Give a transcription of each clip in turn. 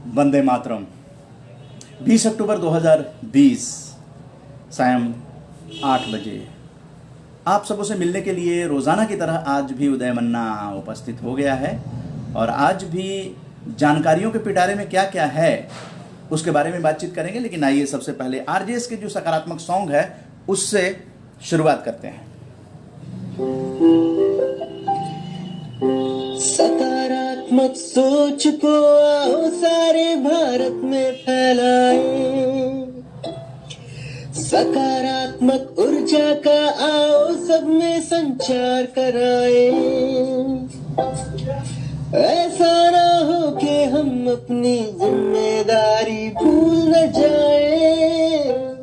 वंदे मातरम। 20 अक्टूबर 2020 सायं 8 बजे आप सबों से मिलने के लिए रोज़ाना की तरह आज भी उदय मन्ना उपस्थित हो गया है और आज भी जानकारियों के पिटारे में क्या क्या है उसके बारे में बातचीत करेंगे। लेकिन आइए सबसे पहले आरजेएस के जो सकारात्मक सॉन्ग है उससे शुरुआत करते हैं। सकारात्मक सोच को आओ सारे भारत में फैलाएं, सकारात्मक ऊर्जा का आओ सब में संचार कराएं। ऐसा ना हो कि हम अपनी जिम्मेदारी भूल न जाएं,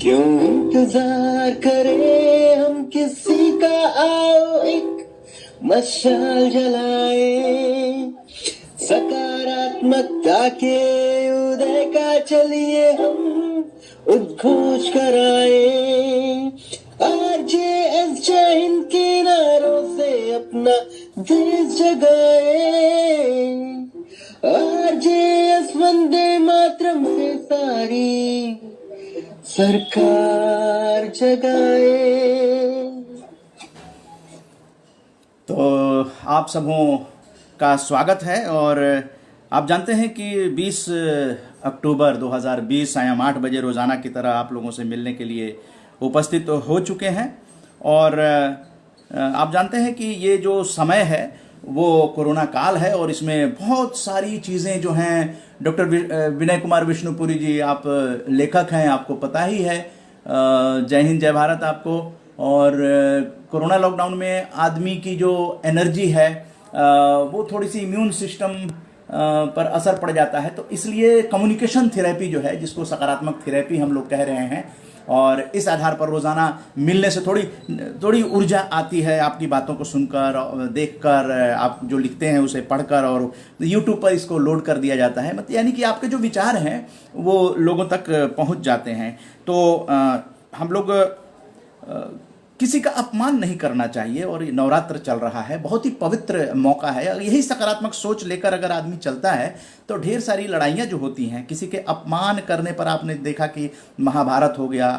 क्यों इंतजार करें हम किसी का, आओ एक मशाल जलाएं। सकारात्मकता के उदय का चलिए हम उद्घोष कराएं। आरजेएस जय हिंद के नारों से अपना देश जगाएं। आरजेएस वंदे मातरम से सारी सरकार जगाए। तो आप सबों का स्वागत है और आप जानते हैं कि 20 अक्टूबर 2020 सायं 8 बजे रोज़ाना की तरह आप लोगों से मिलने के लिए उपस्थित हो चुके हैं। और आप जानते हैं कि ये जो समय है वो कोरोना काल है और इसमें बहुत सारी चीज़ें जो हैं, डॉक्टर विनय कुमार विष्णुपुरी जी, आप लेखक हैं, आपको पता ही है। जय हिंद जय भारत आपको। और कोरोना लॉकडाउन में आदमी की जो एनर्जी है वो थोड़ी सी इम्यून सिस्टम पर असर पड़ जाता है, तो इसलिए कम्युनिकेशन थेरेपी जो है, जिसको सकारात्मक थेरेपी हम लोग कह रहे हैं, और इस आधार पर रोज़ाना मिलने से थोड़ी ऊर्जा आती है। आपकी बातों को सुनकर, देखकर, आप जो लिखते हैं उसे पढ़कर, और यूट्यूब पर इसको लोड कर दिया जाता है। मतलब यानी कि आपके जो विचार हैं वो लोगों तक पहुंच जाते हैं। तो हम लोग किसी का अपमान नहीं करना चाहिए। और ये नवरात्र चल रहा है, बहुत ही पवित्र मौका है। यही सकारात्मक सोच लेकर अगर आदमी चलता है तो ढेर सारी लड़ाइयाँ जो होती हैं, किसी के अपमान करने पर, आपने देखा कि महाभारत हो गया,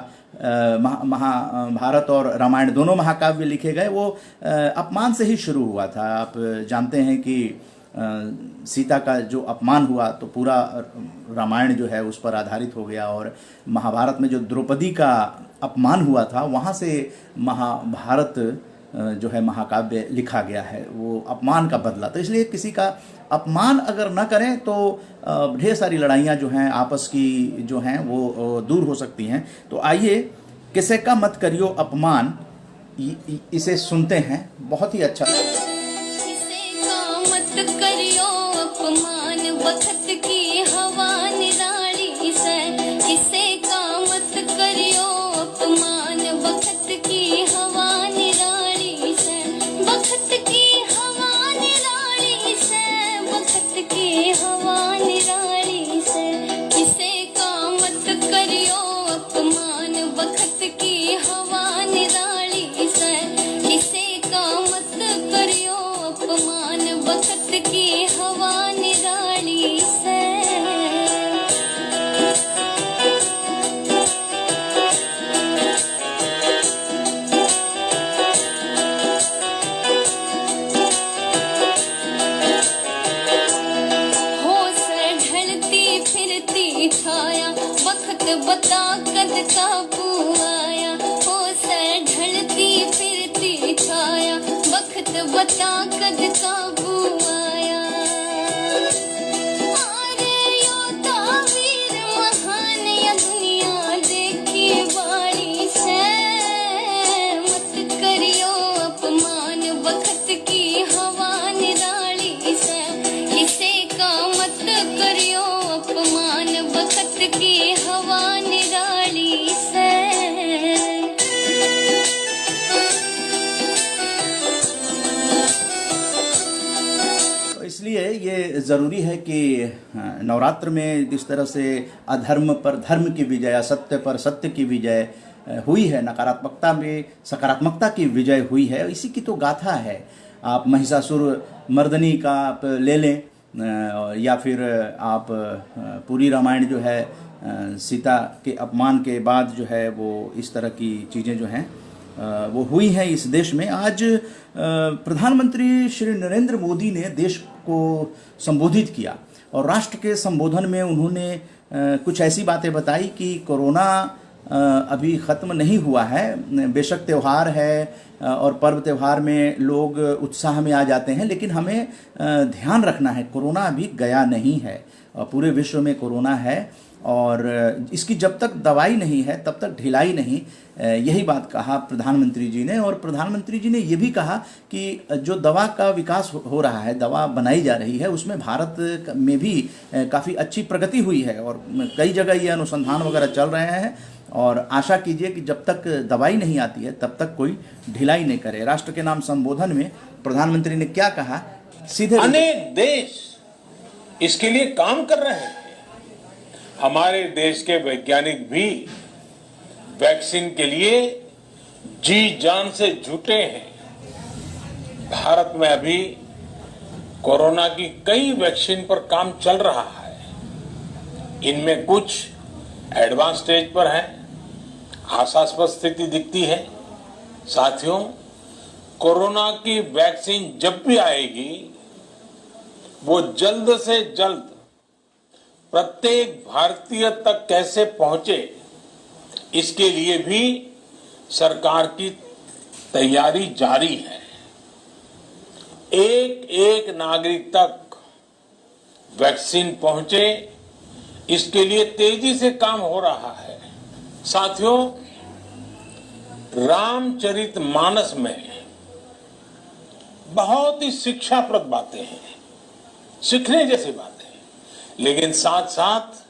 महाभारत और रामायण दोनों महाकाव्य लिखे गए, वो अपमान से ही शुरू हुआ था। आप जानते हैं कि सीता का जो अपमान हुआ तो पूरा रामायण जो है उस पर आधारित हो गया, और महाभारत में जो द्रौपदी का अपमान हुआ था वहाँ से महाभारत जो है महाकाव्य लिखा गया है, वो अपमान का बदला। तो इसलिए किसी का अपमान अगर न करें तो ढेर सारी लड़ाइयाँ जो हैं आपस की जो हैं वो दूर हो सकती हैं। तो आइए, किसी का मत करियो अपमान, इसे सुनते हैं। बहुत ही अच्छा। करियो अपमान वक्त की हवा निराली से, किसे का मत करियो अपमान वक्त की हवा निराली से, वक्त की हवा निराली से, वक्त की हवा निराली से, किसे का मत करियो अपमान वक्त की हवा निराली से, किसे का मत करियो अपमान वक्त की हवा निराली से। हो से ढलती फिरती छाया, वक्त बता कद काबू आया। हो से ढलती फिरती छाया, वक्त बता कद काबू आया। अरे योद्धा वीर महान या दुनिया देखी बारी से, मत करियो अपमान वक्त की हवा निराली से, किसे का मत करियो अपमान वक्त की हवा निराली से। इसलिए ये ज़रूरी है कि नवरात्र में जिस तरह से अधर्म पर धर्म की विजय, असत्य पर सत्य की विजय हुई है, नकारात्मकता में सकारात्मकता की विजय हुई है, इसी की तो गाथा है। आप महिषासुर मर्दनी का आप ले लें, या फिर आप पूरी रामायण जो है सीता के अपमान के बाद जो है वो इस तरह की चीज़ें जो हैं वो हुई हैं इस देश में। आज प्रधानमंत्री श्री नरेंद्र मोदी ने देश को संबोधित किया और राष्ट्र के संबोधन में उन्होंने कुछ ऐसी बातें बताई कि कोरोना अभी ख़त्म नहीं हुआ है। बेशक त्यौहार है और पर्व त्यौहार में लोग उत्साह में आ जाते हैं, लेकिन हमें ध्यान रखना है कोरोना अभी गया नहीं है। पूरे विश्व में कोरोना है और इसकी जब तक दवाई नहीं है तब तक ढिलाई नहीं, यही बात कहा प्रधानमंत्री जी ने। और प्रधानमंत्री जी ने ये भी कहा कि जो दवा का विकास हो रहा है, दवा बनाई जा रही है, उसमें भारत में भी काफ़ी अच्छी प्रगति हुई है और कई जगह ये अनुसंधान वगैरह चल रहे हैं। और आशा कीजिए कि जब तक दवाई नहीं आती है तब तक कोई ढिलाई नहीं करे। राष्ट्र के नाम संबोधन में प्रधानमंत्री ने क्या कहा, सीधे अनेक देश इसके लिए काम कर रहे हैं। हमारे देश के वैज्ञानिक भी वैक्सीन के लिए जी जान से जुटे हैं। भारत में अभी कोरोना की कई वैक्सीन पर काम चल रहा है। इनमें कुछ एडवांस स्टेज पर है, आशास्पद स्थिति दिखती है। साथियों, कोरोना की वैक्सीन जब भी आएगी वो जल्द से जल्द प्रत्येक भारतीय तक कैसे पहुंचे, इसके लिए भी सरकार की तैयारी जारी है। एक एक नागरिक तक वैक्सीन पहुंचे, इसके लिए तेजी से काम हो रहा है। साथियों, रामचरितमानस में बहुत ही शिक्षाप्रद बातें हैं, सीखने जैसी बातें, लेकिन साथ साथ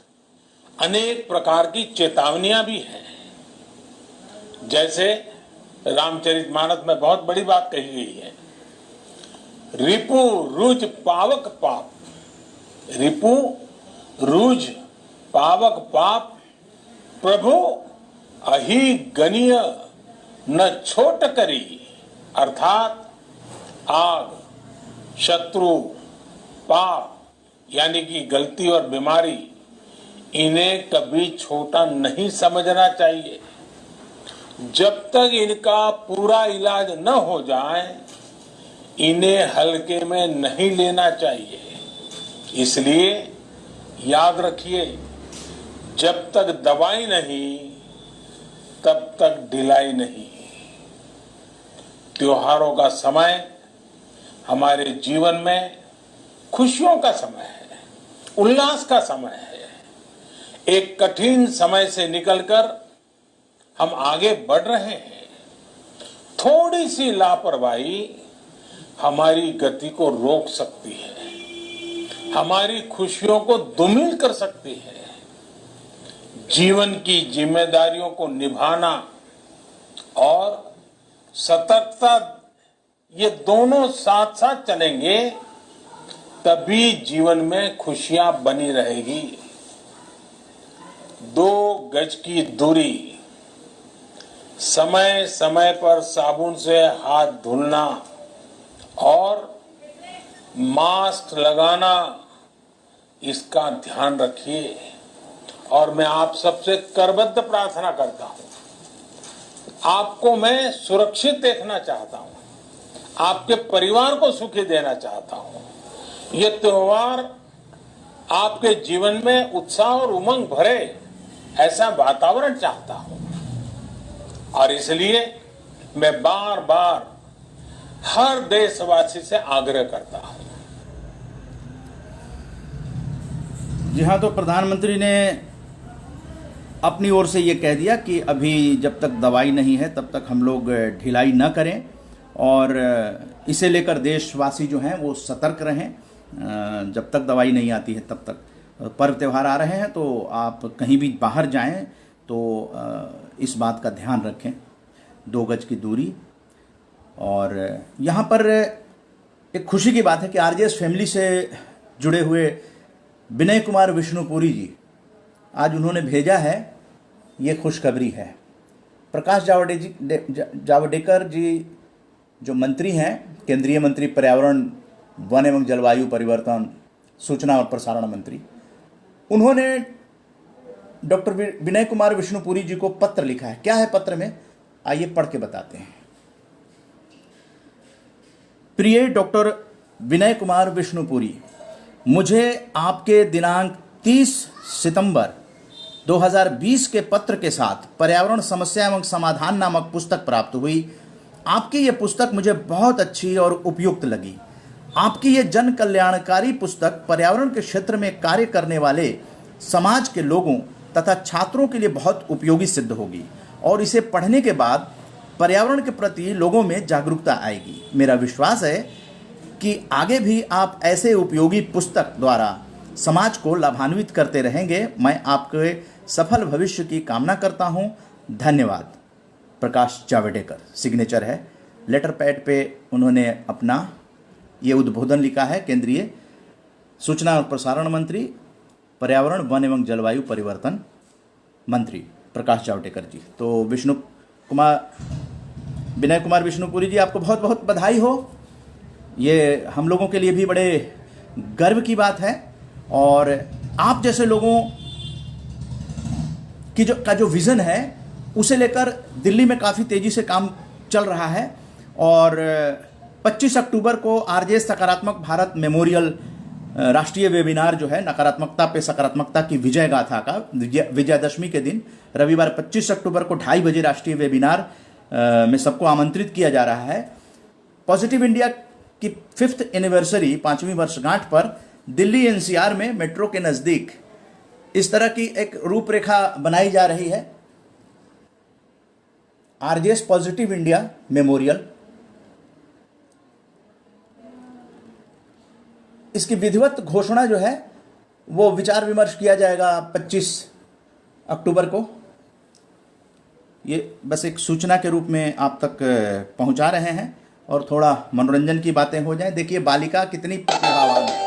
अनेक प्रकार की चेतावनियां भी हैं। जैसे रामचरितमानस में बहुत बड़ी बात कही गई है, रिपु रुज पावक पाप। रिपु रुज पावक पाप प्रभु अहि गनीय न छोट करी। अर्थात आग, शत्रु, पाप यानी कि गलती और बीमारी, इन्हें कभी छोटा नहीं समझना चाहिए। जब तक इनका पूरा इलाज न हो जाए इन्हें हल्के में नहीं लेना चाहिए। इसलिए याद रखिए, जब तक दवाई नहीं तब तक ढिलाई नहीं। त्योहारों का समय हमारे जीवन में खुशियों का समय है, उल्लास का समय है। एक कठिन समय से निकलकर हम आगे बढ़ रहे हैं। थोड़ी सी लापरवाही हमारी गति को रोक सकती है, हमारी खुशियों को धूमिल कर सकती है। जीवन की जिम्मेदारियों को निभाना और सतर्कता, ये दोनों साथ साथ चलेंगे तभी जीवन में खुशियां बनी रहेगी। 2 गज की दूरी, समय समय पर साबुन से हाथ धुलना और मास्क लगाना, इसका ध्यान रखिए। और मैं आप सबसे करबद्ध प्रार्थना करता हूं, आपको मैं सुरक्षित देखना चाहता हूं, आपके परिवार को सुखी देना चाहता हूं। ये त्योहार आपके जीवन में उत्साह और उमंग भरे ऐसा वातावरण चाहता हूं। और इसलिए मैं बार बार हर देशवासी से आग्रह करता हूं। जी हाँ, तो प्रधानमंत्री ने अपनी ओर से ये कह दिया कि अभी जब तक दवाई नहीं है तब तक हम लोग ढिलाई न करें और इसे लेकर देशवासी जो हैं वो सतर्क रहें। जब तक दवाई नहीं आती है तब तक। पर्व त्यौहार आ रहे हैं तो आप कहीं भी बाहर जाएं तो इस बात का ध्यान रखें, 2 गज की दूरी। और यहाँ पर एक खुशी की बात है कि आरजेएस फैमिली से जुड़े हुए विनय कुमार विष्णुपुरी जी, आज उन्होंने भेजा है, ये खुशखबरी है। प्रकाश जावड़ेकर जी जो मंत्री हैं, केंद्रीय मंत्री पर्यावरण, वन एवं जलवायु परिवर्तन सूचना और प्रसारण मंत्री, उन्होंने डॉक्टर विनय कुमार विष्णुपुरी जी को पत्र लिखा है। क्या है पत्र में, आइए पढ़ के बताते हैं। प्रिय डॉक्टर विनय कुमार विष्णुपुरी, मुझे आपके दिनांक 30 सितंबर 2020 के पत्र के साथ पर्यावरण समस्या एवं समाधान नामक पुस्तक प्राप्त हुई। आपकी ये पुस्तक मुझे बहुत अच्छी और उपयुक्त लगी। आपकी ये जन कल्याणकारी पुस्तक पर्यावरण के क्षेत्र में कार्य करने वाले समाज के लोगों तथा छात्रों के लिए बहुत उपयोगी सिद्ध होगी और इसे पढ़ने के बाद पर्यावरण के प्रति लोगों में जागरूकता आएगी। मेरा विश्वास है कि आगे भी आप ऐसे उपयोगी पुस्तक द्वारा समाज को लाभान्वित करते रहेंगे। मैं आपके सफल भविष्य की कामना करता हूं। धन्यवाद। प्रकाश जावड़ेकर सिग्नेचर है। लेटर पैड पे उन्होंने अपना ये उद्बोधन लिखा है। केंद्रीय सूचना और प्रसारण मंत्री, पर्यावरण, वन एवं जलवायु परिवर्तन मंत्री प्रकाश जावड़ेकर जी। तो विनय कुमार विष्णुपुरी जी, आपको बहुत बहुत बधाई हो। ये हम लोगों के लिए भी बड़े गर्व की बात है और आप जैसे लोगों की जो विज़न है उसे लेकर दिल्ली में काफ़ी तेज़ी से काम चल रहा है और 25 अक्टूबर को आरजे सकारात्मक भारत मेमोरियल राष्ट्रीय वेबिनार जो है नकारात्मकता पे सकारात्मकता की विजय गाथा का विजयदशमी के दिन रविवार 25 अक्टूबर को 2:30 बजे राष्ट्रीय वेबिनार में सबको आमंत्रित किया जा रहा है। पॉजिटिव इंडिया की 5th एनिवर्सरी 5वीं वर्षगांठ पर दिल्ली एनसीआर में मेट्रो के नज़दीक इस तरह की एक रूपरेखा बनाई जा रही है। आरजेएस पॉजिटिव इंडिया मेमोरियल, इसकी विधिवत घोषणा जो है वो विचार विमर्श किया जाएगा 25 अक्टूबर को। ये बस एक सूचना के रूप में आप तक पहुंचा रहे हैं और थोड़ा मनोरंजन की बातें हो जाएं। देखिए बालिका कितनी प्रतिभावान है।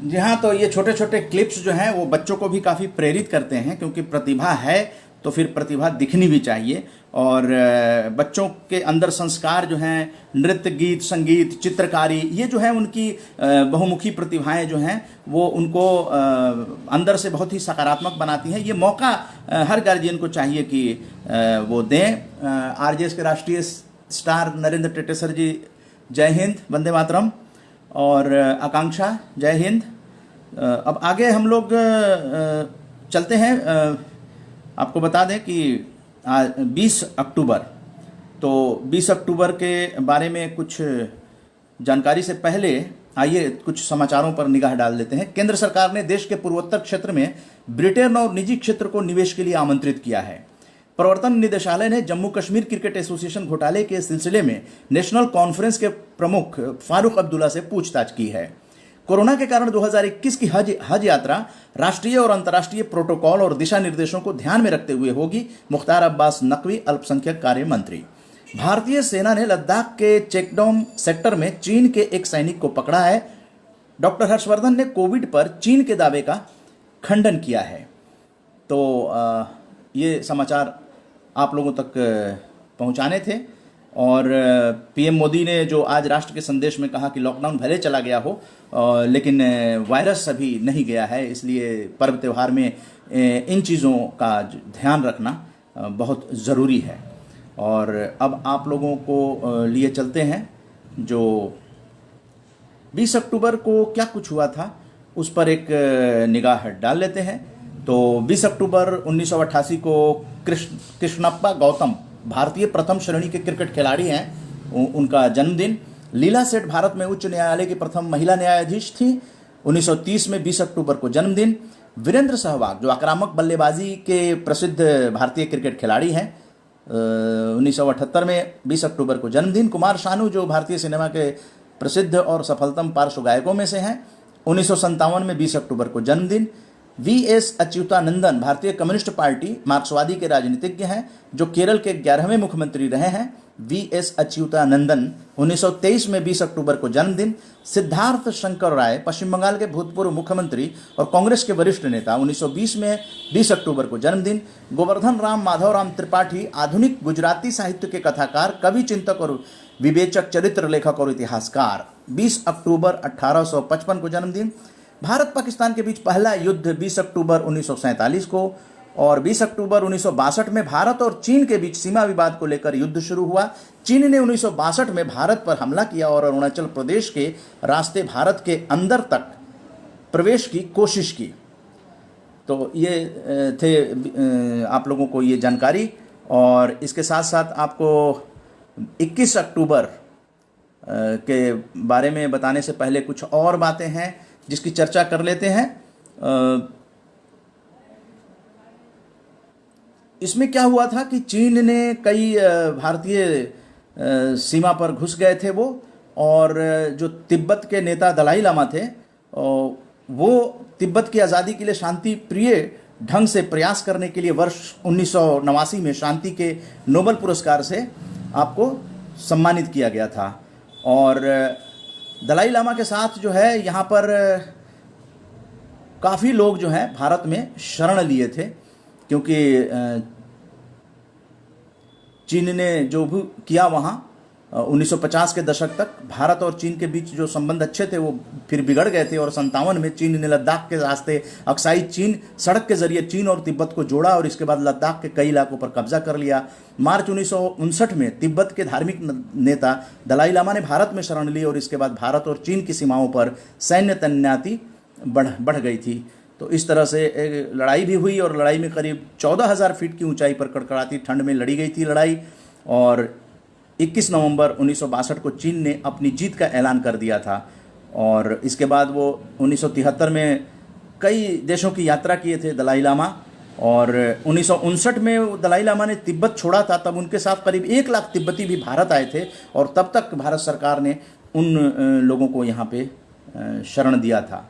जी हाँ, तो ये छोटे छोटे क्लिप्स जो हैं वो बच्चों को भी काफ़ी प्रेरित करते हैं, क्योंकि प्रतिभा है तो फिर प्रतिभा दिखनी भी चाहिए। और बच्चों के अंदर संस्कार जो हैं, नृत्य, गीत, संगीत, चित्रकारी, ये जो है उनकी बहुमुखी प्रतिभाएं जो हैं वो उनको अंदर से बहुत ही सकारात्मक बनाती हैं। ये मौका हर गार्जियन को चाहिए कि वो दें। आरजेएस के राष्ट्रीय स्टार नरेंद्र टेटेसर जी, जय हिंद, वंदे मातरम। और आकांक्षा, जय हिंद। अब आगे हम लोग चलते हैं। आपको बता दें कि 20 अक्टूबर, तो 20 अक्टूबर के बारे में कुछ जानकारी से पहले आइए कुछ समाचारों पर निगाह डाल देते हैं। केंद्र सरकार ने देश के पूर्वोत्तर क्षेत्र में ब्रिटेन और निजी क्षेत्र को निवेश के लिए आमंत्रित किया है। प्रवर्तन निदेशालय ने जम्मू कश्मीर क्रिकेट एसोसिएशन घोटाले के सिलसिले में नेशनल कॉन्फ्रेंस के प्रमुख फारूक अब्दुल्ला से पूछताछ की है। कोरोना के कारण 2021 की हज यात्रा राष्ट्रीय और अंतर्राष्ट्रीय प्रोटोकॉल और दिशा निर्देशों को ध्यान में रखते हुए होगी। मुख्तार अब्बास नकवी, अल्पसंख्यक कार्य मंत्री। भारतीय सेना ने लद्दाख के चेकडोम सेक्टर में चीन के एक सैनिक को पकड़ा है। डॉक्टर हर्षवर्धन ने कोविड पर चीन के दावे का खंडन किया है। तो ये समाचार आप लोगों तक पहुंचाने थे। और पीएम मोदी ने जो आज राष्ट्र के संदेश में कहा कि लॉकडाउन भले चला गया हो लेकिन वायरस अभी नहीं गया है, इसलिए पर्व त्यौहार में इन चीज़ों का ध्यान रखना बहुत ज़रूरी है। और अब आप लोगों को लिए चलते हैं जो 20 अक्टूबर को क्या कुछ हुआ था उस पर एक निगाह डाल लेते हैं। तो 20 अक्टूबर 1988 को कृष्णप्पा गौतम भारतीय प्रथम श्रेणी के क्रिकेट खिलाड़ी हैं, उनका जन्मदिन। लीला सेठ भारत में उच्च न्यायालय की प्रथम महिला न्यायाधीश थी। 1930 में 20 अक्टूबर को जन्मदिन। वीरेंद्र सहवाग जो आक्रामक बल्लेबाजी के प्रसिद्ध भारतीय क्रिकेट खिलाड़ी हैं, 1978 में 20 अक्टूबर को जन्मदिन। कुमार शानू जो भारतीय सिनेमा के प्रसिद्ध और सफलतम पार्श्व गायकों में से हैं, 1957 में 20 अक्टूबर को जन्मदिन। वी.एस. अच्युतानंदन भारतीय कम्युनिस्ट पार्टी मार्क्सवादी के राजनीतिज्ञ हैं जो केरल के 11वें मुख्यमंत्री रहे हैं। वी.एस. अच्युतानंदन 1923 में 20 अक्टूबर को जन्मदिन। सिद्धार्थ शंकर राय पश्चिम बंगाल के भूतपूर्व मुख्यमंत्री और कांग्रेस के वरिष्ठ नेता, 1920 में 20 अक्टूबर को जन्मदिन। गोवर्धन राम माधवराम त्रिपाठी आधुनिक गुजराती साहित्य के कथाकार, कवि, चिंतक और विवेचक, चरित्र लेखक और इतिहासकार, 20 अक्टूबर 1855 को जन्मदिन। भारत पाकिस्तान के बीच पहला युद्ध 20 अक्टूबर 1947 को और 20 अक्टूबर 1962 में भारत और चीन के बीच सीमा विवाद को लेकर युद्ध शुरू हुआ। चीन ने 1962 में भारत पर हमला किया और अरुणाचल प्रदेश के रास्ते भारत के अंदर तक प्रवेश की कोशिश की। तो ये थे आप लोगों को ये जानकारी। और इसके साथ साथ आपको 21 अक्टूबर के बारे में बताने से पहले कुछ और बातें हैं जिसकी चर्चा कर लेते हैं। इसमें क्या हुआ था कि चीन ने कई भारतीय सीमा पर घुस गए थे वो, और जो तिब्बत के नेता दलाई लामा थे वो तिब्बत की आज़ादी के लिए शांति प्रिय ढंग से प्रयास करने के लिए वर्ष 1989 में शांति के नोबेल पुरस्कार से आपको सम्मानित किया गया था। और दलाई लामा के साथ जो है यहाँ पर काफ़ी लोग जो हैं भारत में शरण लिए थे, क्योंकि चीन ने जो भी किया वहाँ 1950 के दशक तक भारत और चीन के बीच जो संबंध अच्छे थे वो फिर बिगड़ गए थे। और 57 में चीन ने लद्दाख के रास्ते अक्साई चीन सड़क के जरिए चीन और तिब्बत को जोड़ा और इसके बाद लद्दाख के कई इलाकों पर कब्जा कर लिया। मार्च 1959 में तिब्बत के धार्मिक नेता दलाई लामा ने भारत में शरण ली और इसके बाद भारत और चीन की सीमाओं पर सैन्य तैनाती बढ़ गई थी। तो इस तरह से एक लड़ाई भी हुई और लड़ाई में करीब 14,000 फीट की ऊंचाई पर कड़कड़ाती ठंड में लड़ी गई थी लड़ाई। और 21 नवंबर 1962 को चीन ने अपनी जीत का ऐलान कर दिया था। और इसके बाद वो 1973 में कई देशों की यात्रा किए थे दलाई लामा। और 1959 में दलाई लामा ने तिब्बत छोड़ा था, तब उनके साथ करीब 1 लाख तिब्बती भी भारत आए थे और तब तक भारत सरकार ने उन लोगों को यहाँ पे शरण दिया था।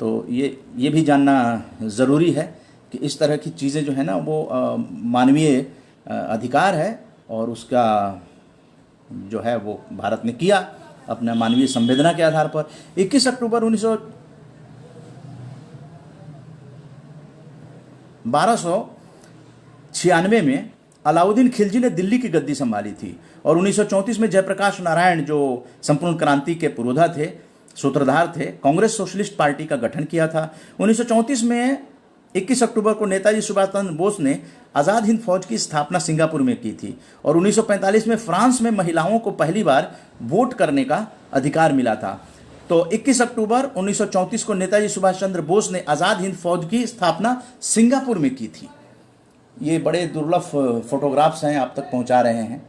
तो ये भी जानना ज़रूरी है कि इस तरह की चीज़ें जो है ना वो मानवीय अधिकार है और उसका जो है वो भारत ने किया अपना मानवीय संवेदना के आधार पर। 21 अक्टूबर 1296 में अलाउद्दीन खिलजी ने दिल्ली की गद्दी संभाली थी और 1934 में जयप्रकाश नारायण जो संपूर्ण क्रांति के पुरोधा थे, सूत्रधार थे, कांग्रेस सोशलिस्ट पार्टी का गठन किया था। 1934 में 21 अक्टूबर को नेताजी सुभाष चंद्र बोस ने आज़ाद हिंद फौज की स्थापना सिंगापुर में की थी और 1945 में फ्रांस में महिलाओं को पहली बार वोट करने का अधिकार मिला था। तो 21 अक्टूबर 1934 को नेताजी सुभाष चंद्र बोस ने आज़ाद हिंद फौज की स्थापना सिंगापुर में की थी। ये बड़े दुर्लभ फोटोग्राफ्स हैं, आप तक पहुंचा रहे हैं।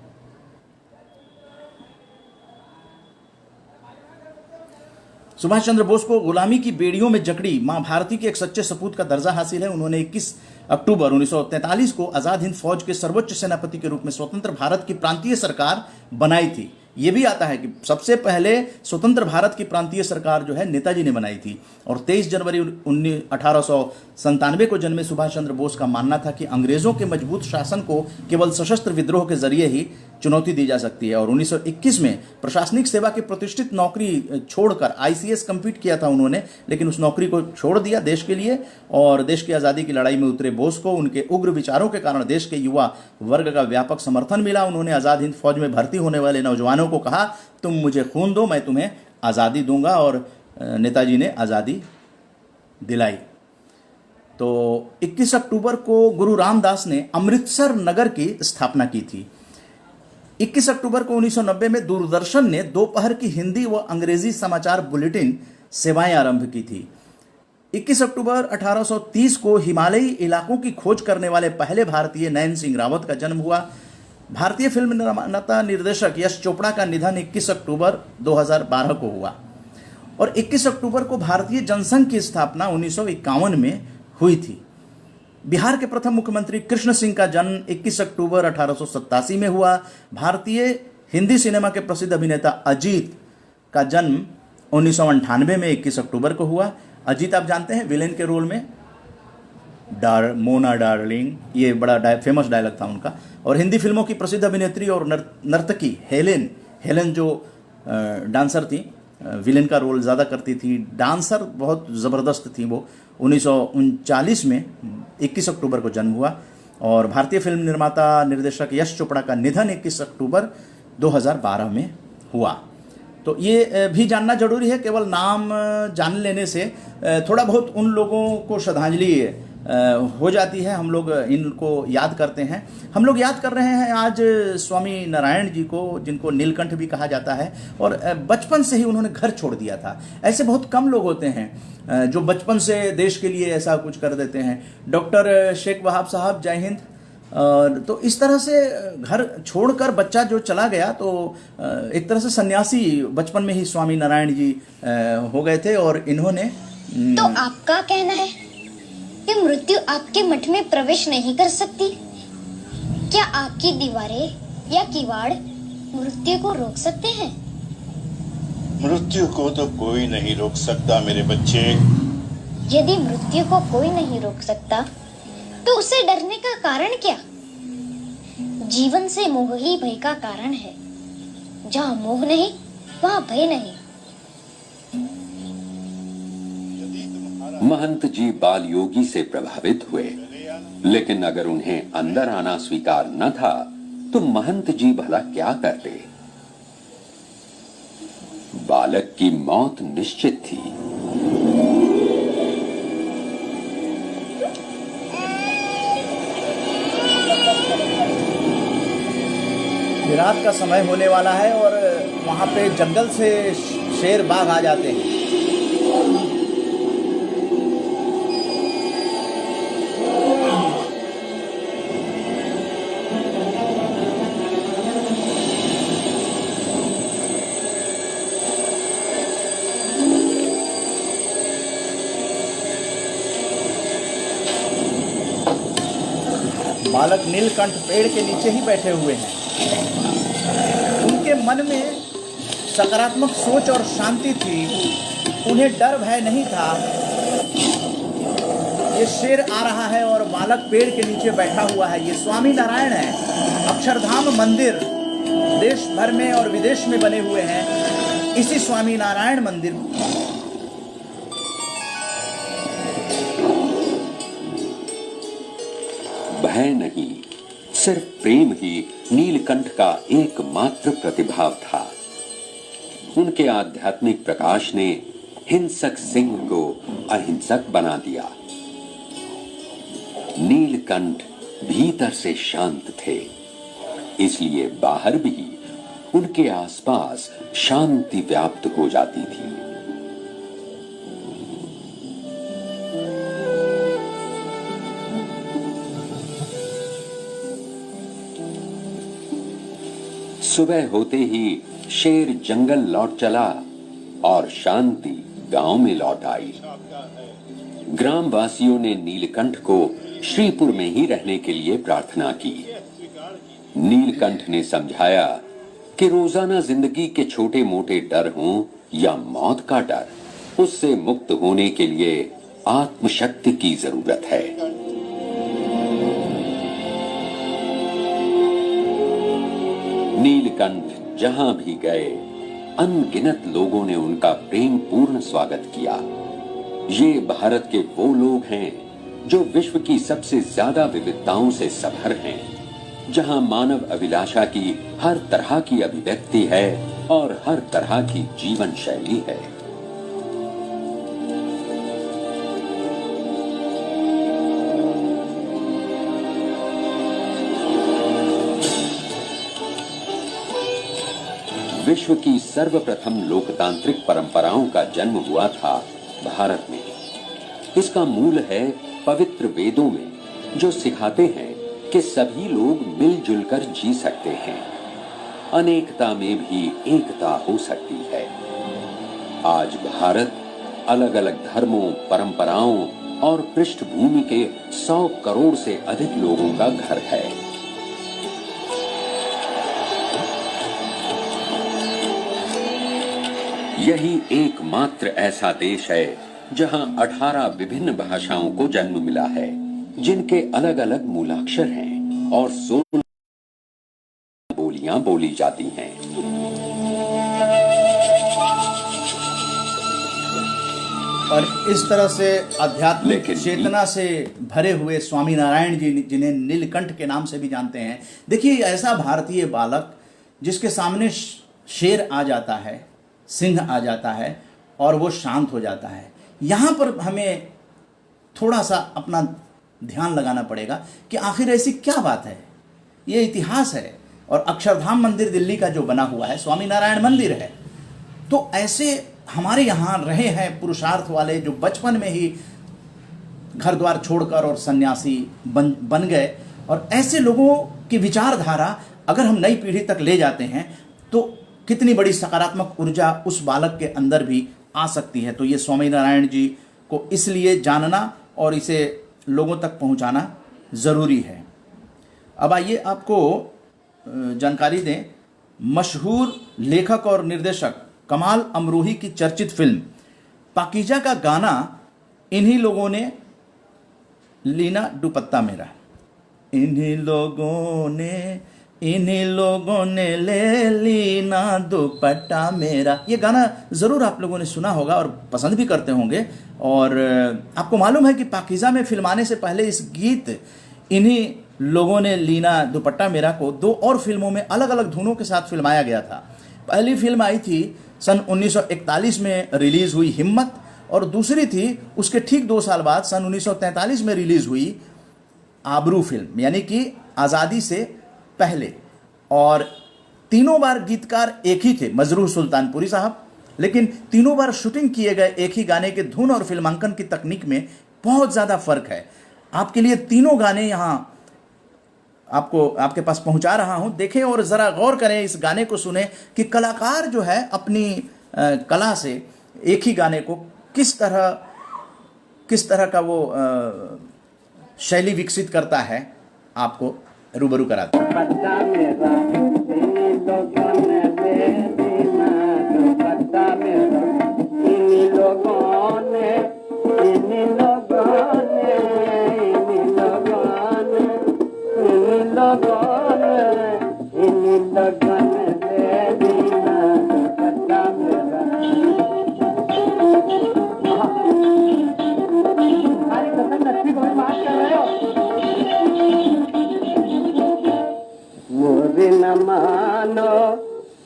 सुभाष चंद्र बोस को गुलामी की बेड़ियों में जकड़ी मां भारती के एक सच्चे सपूत का दर्जा हासिल है। उन्होंने 21 अक्टूबर 1943 को आज़ाद हिंद फौज के सर्वोच्च सेनापति के रूप में स्वतंत्र भारत की प्रांतीय सरकार बनाई थी। ये भी आता है कि सबसे पहले स्वतंत्र भारत की प्रांतीय सरकार जो है नेताजी ने बनाई थी। और 23 जनवरी 1897 को जन्मे सुभाष चंद्र बोस का मानना था कि अंग्रेजों के मजबूत शासन को केवल सशस्त्र विद्रोह के जरिए ही चुनौती दी जा सकती है। और 1921 में प्रशासनिक सेवा की प्रतिष्ठित नौकरी छोड़कर आईसीएस कंप्लीट किया था उन्होंने, लेकिन उस नौकरी को छोड़ दिया देश के लिए और देश की आज़ादी की लड़ाई में उतरे बोस को उनके उग्र विचारों के कारण देश के युवा वर्ग का व्यापक समर्थन मिला। उन्होंने आज़ाद हिंद फौज में भर्ती होने वाले नौजवानों को कहा, तुम मुझे खून दो, मैं तुम्हें आज़ादी दूंगा, और नेताजी ने आज़ादी दिलाई। तो 21 अक्टूबर को गुरु रामदास ने अमृतसर नगर की स्थापना की थी। 21 अक्टूबर को 1990 में दूरदर्शन ने दोपहर की हिंदी व अंग्रेजी समाचार बुलेटिन सेवाएं आरंभ की थी। 21 अक्टूबर 1830 को हिमालयी इलाकों की खोज करने वाले पहले भारतीय नैन सिंह रावत का जन्म हुआ। भारतीय फिल्म निर्माता निर्देशक यश चोपड़ा का निधन 21 अक्टूबर 2012 को हुआ। और 21 अक्टूबर को भारतीय जनसंघ की स्थापना 1951 में हुई थी। बिहार के प्रथम मुख्यमंत्री कृष्ण सिंह का जन्म 21 अक्टूबर 1887 में हुआ। भारतीय हिंदी सिनेमा के प्रसिद्ध अभिनेता अजीत का जन्म 1998 में 21 अक्टूबर को हुआ। अजीत आप जानते हैं विलेन के रोल में मोना डार्लिंग, ये बड़ा फेमस डायलॉग था उनका। और हिंदी फिल्मों की प्रसिद्ध अभिनेत्री और नर्तकी हेलेन जो डांसर थी, विलेन का रोल ज़्यादा करती थी, डांसर बहुत ज़बरदस्त थी वो। 1939 में 21 अक्टूबर को जन्म हुआ। और भारतीय फिल्म निर्माता निर्देशक यश चोपड़ा का निधन 21 अक्टूबर 2012 में हुआ। तो ये भी जानना जरूरी है, केवल नाम जान लेने से थोड़ा बहुत उन लोगों को श्रद्धांजलि हो जाती है, हम लोग इनको याद करते हैं। हम लोग याद कर रहे हैं आज स्वामी नारायण जी को, जिनको नीलकंठ भी कहा जाता है, और बचपन से ही उन्होंने घर छोड़ दिया था। ऐसे बहुत कम लोग होते हैं जो बचपन से देश के लिए ऐसा कुछ कर देते हैं। डॉक्टर शेख वहाब साहब, जय हिंद। तो इस तरह से घर छोड़कर बच्चा जो चला गया, तो एक तरह से सन्यासी बचपन में ही स्वामी नारायण जी हो गए थे। और इन्होंने तो आपका कहना है कि मृत्यु आपके मठ में प्रवेश नहीं कर सकती? क्या आपकी दीवारें या किवाड़ मृत्यु को रोक सकते हैं? मृत्यु को तो कोई नहीं रोक सकता मेरे बच्चे। यदि मृत्यु को कोई नहीं रोक सकता तो उसे डरने का कारण क्या? जीवन से मोह ही भय का कारण है। जहाँ मोह नहीं वहाँ भय नहीं। महंत जी बाल योगी से प्रभावित हुए, लेकिन अगर उन्हें अंदर आना स्वीकार न था तो महंत जी भला क्या करते? बालक की मौत निश्चित थी। रात का समय होने वाला है और वहां पे जंगल से शेर बाघ आ जाते हैं। बालक नीलकंठ पेड़ के नीचे ही बैठे हुए हैं। उनके मन में सकारात्मक सोच और शांति थी, उन्हें डर भय नहीं था। ये शेर आ रहा है और बालक पेड़ के नीचे बैठा हुआ है। ये स्वामी नारायण है। अक्षरधाम मंदिर देश भर में और विदेश में बने हुए हैं। इसी स्वामी नारायण मंदिर भय नहीं, सिर्फ प्रेम ही नीलकंठ का एकमात्र प्रतिभाव था। उनके आध्यात्मिक प्रकाश ने हिंसक सिंह को अहिंसक बना दिया। नीलकंठ भीतर से शांत थे, इसलिए बाहर भी उनके आसपास शांति व्याप्त हो जाती थी। सुबह होते ही शेर जंगल लौट चला और शांति गांव में लौट आई। ग्रामवासियों ने नीलकंठ को श्रीपुर में ही रहने के लिए प्रार्थना की। नीलकंठ ने समझाया कि रोजाना जिंदगी के छोटे मोटे डर हों या मौत का डर, उससे मुक्त होने के लिए आत्मशक्ति की जरूरत है। नीलकंठ जहां भी गए अनगिनत लोगों ने उनका प्रेम पूर्ण स्वागत किया। ये भारत के वो लोग हैं जो विश्व की सबसे ज्यादा विविधताओं से सभर हैं, जहां मानव अभिलाषा की हर तरह की अभिव्यक्ति है और हर तरह की जीवन शैली है। विश्व की सर्वप्रथम लोकतांत्रिक परंपराओं का जन्म हुआ था भारत में। इसका मूल है पवित्र वेदों में, जो सिखाते हैं कि सभी लोग मिलजुल कर जी सकते हैं, अनेकता में भी एकता हो सकती है। आज भारत अलग अलग धर्मों, परंपराओं और पृष्ठभूमि के 100 करोड़ से अधिक लोगों का घर है। यही एकमात्र ऐसा देश है जहां 18 विभिन्न भाषाओं को जन्म मिला है, जिनके अलग अलग मूलाक्षर हैं और 16 बोलियां बोली जाती हैं। और इस तरह से आध्यात्मिक लेकिन चेतना से भरे हुए स्वामी नारायण जी, जिन्हें नीलकंठ के नाम से भी जानते हैं, देखिए ऐसा भारतीय बालक जिसके सामने शेर आ जाता है, सिंह आ जाता है और वो शांत हो जाता है। यहाँ पर हमें थोड़ा सा अपना ध्यान लगाना पड़ेगा कि आखिर ऐसी क्या बात है। ये इतिहास है और अक्षरधाम मंदिर दिल्ली का जो बना हुआ है स्वामी नारायण मंदिर है। तो ऐसे हमारे यहाँ रहे हैं पुरुषार्थ वाले जो बचपन में ही घर द्वार छोड़कर और सन्यासी बन गए, और ऐसे लोगों की विचारधारा अगर हम नई पीढ़ी तक ले जाते हैं तो कितनी बड़ी सकारात्मक ऊर्जा उस बालक के अंदर भी आ सकती है। तो ये स्वामी नारायण जी को इसलिए जानना और इसे लोगों तक पहुंचाना ज़रूरी है। अब आइए आपको जानकारी दें, मशहूर लेखक और निर्देशक कमाल अमरोही की चर्चित फिल्म पाकीजा का गाना इन्हीं लोगों ने लीना दुपट्टा मेरा, इन्हीं लोगों ने ले लीना दुपट्टा मेरा। ये गाना ज़रूर आप लोगों ने सुना होगा और पसंद भी करते होंगे। और आपको मालूम है कि पाकीज़ा में फिल्माने से पहले इस गीत इन्हीं लोगों ने लीना दुपट्टा मेरा को 2 और फिल्मों में अलग अलग धुनों के साथ फिल्माया गया था। पहली फिल्म आई थी सन 1941 में रिलीज़ हुई हिम्मत, और दूसरी थी उसके ठीक 2 साल बाद सन 1943 में रिलीज़ हुई आबरू फिल्म, यानी कि आज़ादी से पहले। और तीनों बार गीतकार एक ही थे, मजरूह सुल्तानपुरी साहब, लेकिन तीनों बार शूटिंग किए गए एक ही गाने के धुन और फिल्मांकन की तकनीक में बहुत ज़्यादा फर्क है। आपके लिए तीनों गाने यहाँ आपके पास पहुंचा रहा हूं, देखें और ज़रा गौर करें, इस गाने को सुने कि कलाकार जो है अपनी कला से एक ही गाने को किस तरह का वो शैली विकसित करता है, आपको रूबरू कराता हूं।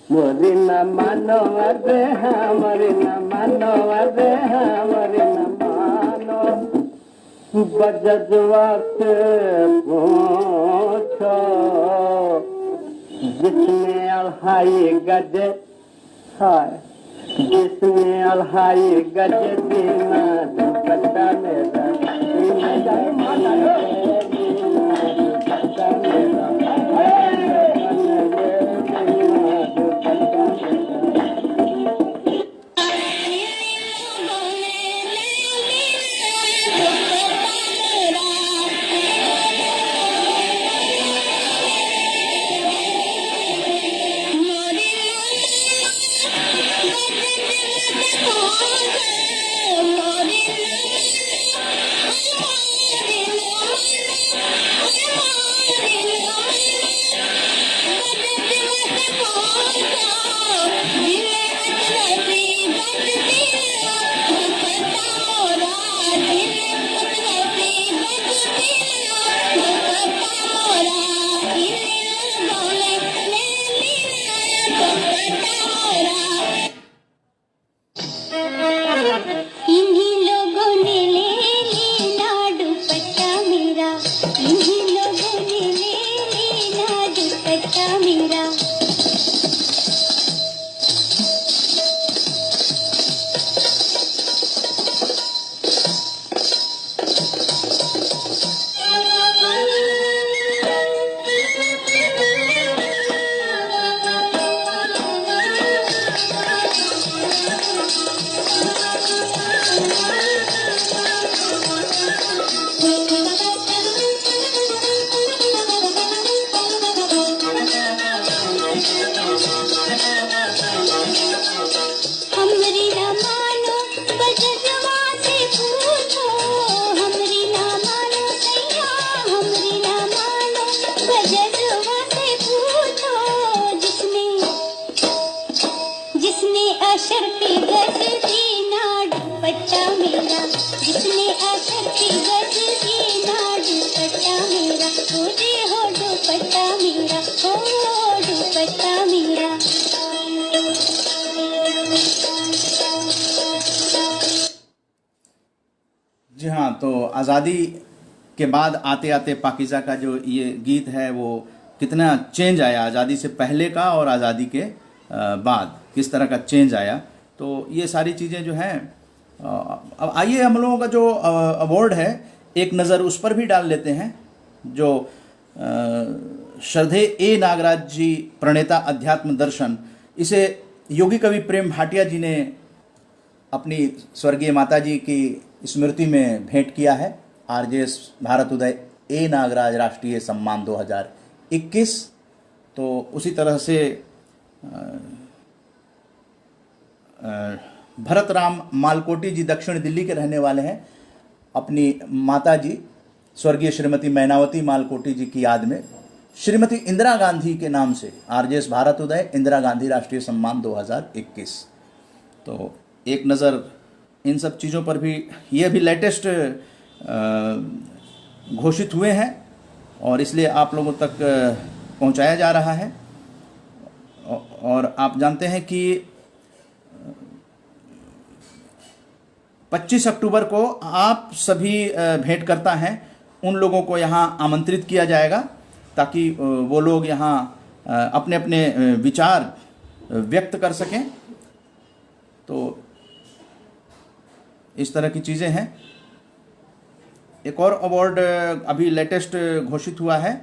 मोरी न मानो अरे हमारी न मानो अरे हमारी न मानो बजजवा से पूछो जिसमें अढ़ाई गज है, जिसमें अढ़ाई गज दीना दुपट्टा मेरा, Morning. इन्हीं लोगों ने ले लेना दुपट्टा मेरा, इन्हीं लोगों ने ले लेना दुपट्टा मेरा। हमरी ना मानो बजरवा से पूछो, हमरी ना मानो सैया, हमरी ना मानो बजरवा से पूछो। जिसने जिसने अशर पे गज दीना दुपट्टा मेरा, जिसने अशर पे गज दीना दुपट्टा मेरा। हो जे हो दुपट्टा मेरा, हो दुपट्टा मेरा। जी हाँ, तो आज़ादी के बाद आते आते पाकीज़ा का जो ये गीत है वो कितना चेंज आया आज़ादी से पहले का और आज़ादी के बाद किस तरह का चेंज आया। तो ये सारी चीज़ें जो हैं, अब आइए हम लोगों का जो अवार्ड है एक नज़र उस पर भी डाल लेते हैं। जो श्रद्धेय ए नागराज जी प्रणेता अध्यात्म दर्शन, इसे योगी कवि प्रेम भाटिया जी ने अपनी स्वर्गीय माता जी की स्मृति में भेंट किया है। आरजेएस भारत उदय ए नागराज राष्ट्रीय सम्मान 2021। तो उसी तरह से भरत राम मालकोटी जी दक्षिण दिल्ली के रहने वाले हैं। अपनी माता जी स्वर्गीय श्रीमती मैनावती मालकोटी जी की याद में श्रीमती इंदिरा गांधी के नाम से आरजेएस भारत उदय इंदिरा गांधी राष्ट्रीय सम्मान 2021। तो एक नज़र इन सब चीज़ों पर भी, ये भी लेटेस्ट घोषित हुए हैं और इसलिए आप लोगों तक पहुंचाया जा रहा है। और आप जानते हैं कि 25 अक्टूबर को आप सभी भेंटकर्ता हैं, उन लोगों को यहाँ आमंत्रित किया जाएगा ताकि वो लोग यहाँ अपने अपने विचार व्यक्त कर सकें। तो इस तरह की चीज़ें हैं। एक और अवार्ड अभी लेटेस्ट घोषित हुआ है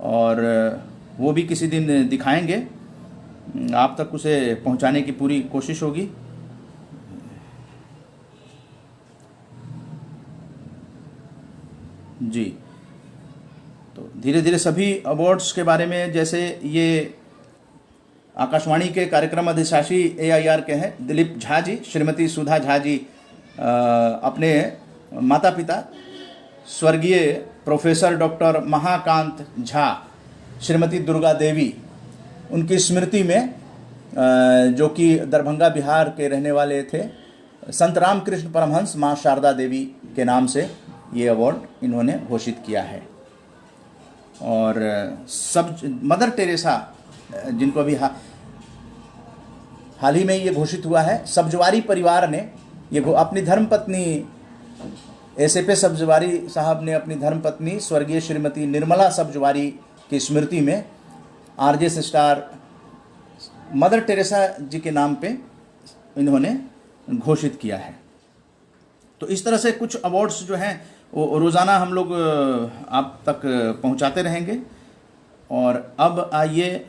और वो भी किसी दिन दिखाएंगे, आप तक उसे पहुंचाने की पूरी कोशिश होगी। जी, तो धीरे धीरे सभी अवार्ड्स के बारे में, जैसे ये आकाशवाणी के कार्यक्रम अधिशासी AIR के हैं दिलीप झा जी, श्रीमती सुधा झा जी अपने माता पिता स्वर्गीय प्रोफेसर डॉक्टर महाकांत झा, श्रीमती दुर्गा देवी, उनकी स्मृति में जो कि दरभंगा बिहार के रहने वाले थे, संत रामकृष्ण परमहंस माँ शारदा देवी के नाम से ये अवार्ड इन्होंने घोषित किया है। और सब मदर टेरेसा, जिनको अभी हाल ही में ये घोषित हुआ है, सब्जवारी परिवार ने ये अपनी धर्मपत्नी एसएपे सब्जवारी साहब ने अपनी धर्मपत्नी स्वर्गीय श्रीमती निर्मला सब्जवारी की स्मृति में आरजेएस स्टार मदर टेरेसा जी के नाम पे इन्होंने घोषित किया है। तो इस तरह से कुछ अवार्ड्स जो हैं वो रोज़ाना हम लोग आप तक पहुंचाते रहेंगे। और अब आइए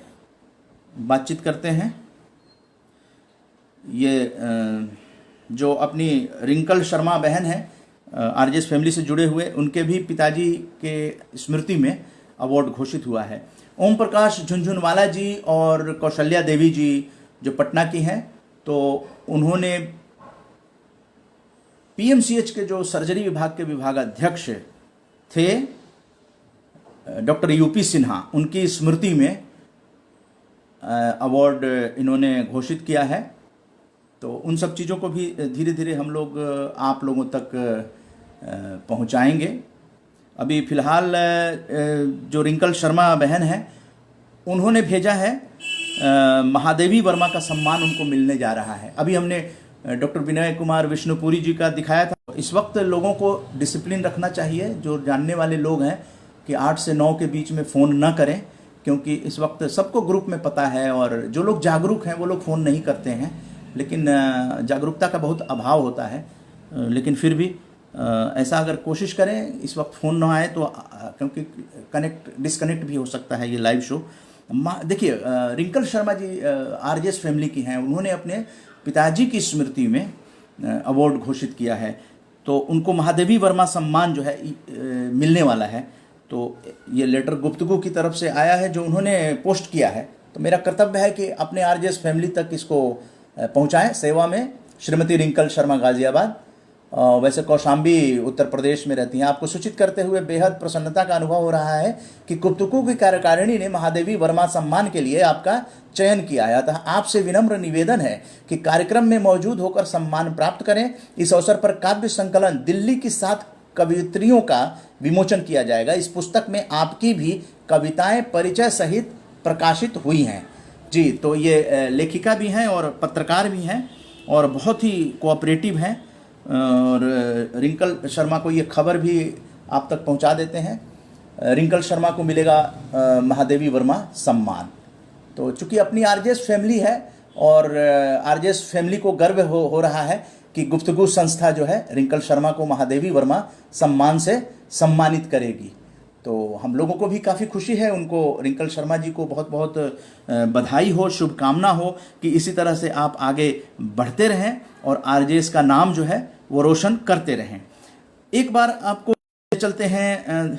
बातचीत करते हैं। ये जो अपनी रिंकल शर्मा बहन है, आरजेएस फैमिली से जुड़े हुए, उनके भी पिताजी के स्मृति में अवार्ड घोषित हुआ है। ओम प्रकाश झुनझुनवाला जी और कौशल्या देवी जी जो पटना की हैं, तो उन्होंने पीएमसीएच के जो सर्जरी विभाग के विभागाध्यक्ष थे डॉक्टर यूपी सिन्हा, उनकी स्मृति में अवार्ड इन्होंने घोषित किया है। तो उन सब चीज़ों को भी धीरे धीरे हम लोग आप लोगों तक पहुंचाएंगे। अभी फ़िलहाल जो रिंकल शर्मा बहन है, उन्होंने भेजा है महादेवी वर्मा का सम्मान उनको मिलने जा रहा है। अभी हमने डॉक्टर विनय कुमार विष्णुपुरी जी का दिखाया था। इस वक्त लोगों को डिसिप्लिन रखना चाहिए, जो जानने वाले लोग हैं कि 8 से 9 के बीच में फ़ोन ना करें, क्योंकि इस वक्त सबको ग्रुप में पता है, और जो लोग जागरूक हैं वो लोग फ़ोन नहीं करते हैं, लेकिन जागरूकता का बहुत अभाव होता है। लेकिन फिर भी ऐसा अगर कोशिश करें इस वक्त फ़ोन ना आए तो, क्योंकि डिस्कनेक्ट भी हो सकता है ये लाइव शो। देखिए, wrinkle Sharma ji RJS family की हैं, उन्होंने अपने पिताजी की स्मृति में अवार्ड घोषित किया है, तो उनको महादेवी वर्मा सम्मान जो है मिलने वाला है। तो ये लेटर गुप्तगू की तरफ से आया है जो उन्होंने पोस्ट किया है, तो मेरा कर्तव्य है कि अपने आरजेएस फैमिली तक इसको पहुंचाएं। सेवा में श्रीमती रिंकल शर्मा, गाजियाबाद। वैसे कौशाम्बी उत्तर प्रदेश में रहती हैं। आपको सूचित करते हुए बेहद प्रसन्नता का अनुभव हो रहा है कि गुप्तगू की कार्यकारिणी ने महादेवी वर्मा सम्मान के लिए आपका चयन किया है। अतः आपसे विनम्र निवेदन है कि कार्यक्रम में मौजूद होकर सम्मान प्राप्त करें। इस अवसर पर काव्य संकलन दिल्ली की 7 कवियत्रियों का विमोचन किया जाएगा। इस पुस्तक में आपकी भी कविताएं परिचय सहित प्रकाशित हुई हैं। जी, तो ये लेखिका भी हैं और पत्रकार भी हैं और बहुत ही कोऑपरेटिव हैं, और रिंकल शर्मा को ये खबर भी आप तक पहुंचा देते हैं। रिंकल शर्मा को मिलेगा महादेवी वर्मा सम्मान। तो चूंकि अपनी आरजेएस फैमिली है और आरजेएस फैमिली को गर्व हो रहा है कि गुफ्तगू संस्था जो है रिंकल शर्मा को महादेवी वर्मा सम्मान से सम्मानित करेगी, तो हम लोगों को भी काफ़ी खुशी है। उनको, रिंकल शर्मा जी को बहुत बहुत बधाई हो, शुभकामना हो कि इसी तरह से आप आगे बढ़ते रहें और आरजेएस का नाम जो है वो रोशन करते रहें। एक बार आपको चलते हैं,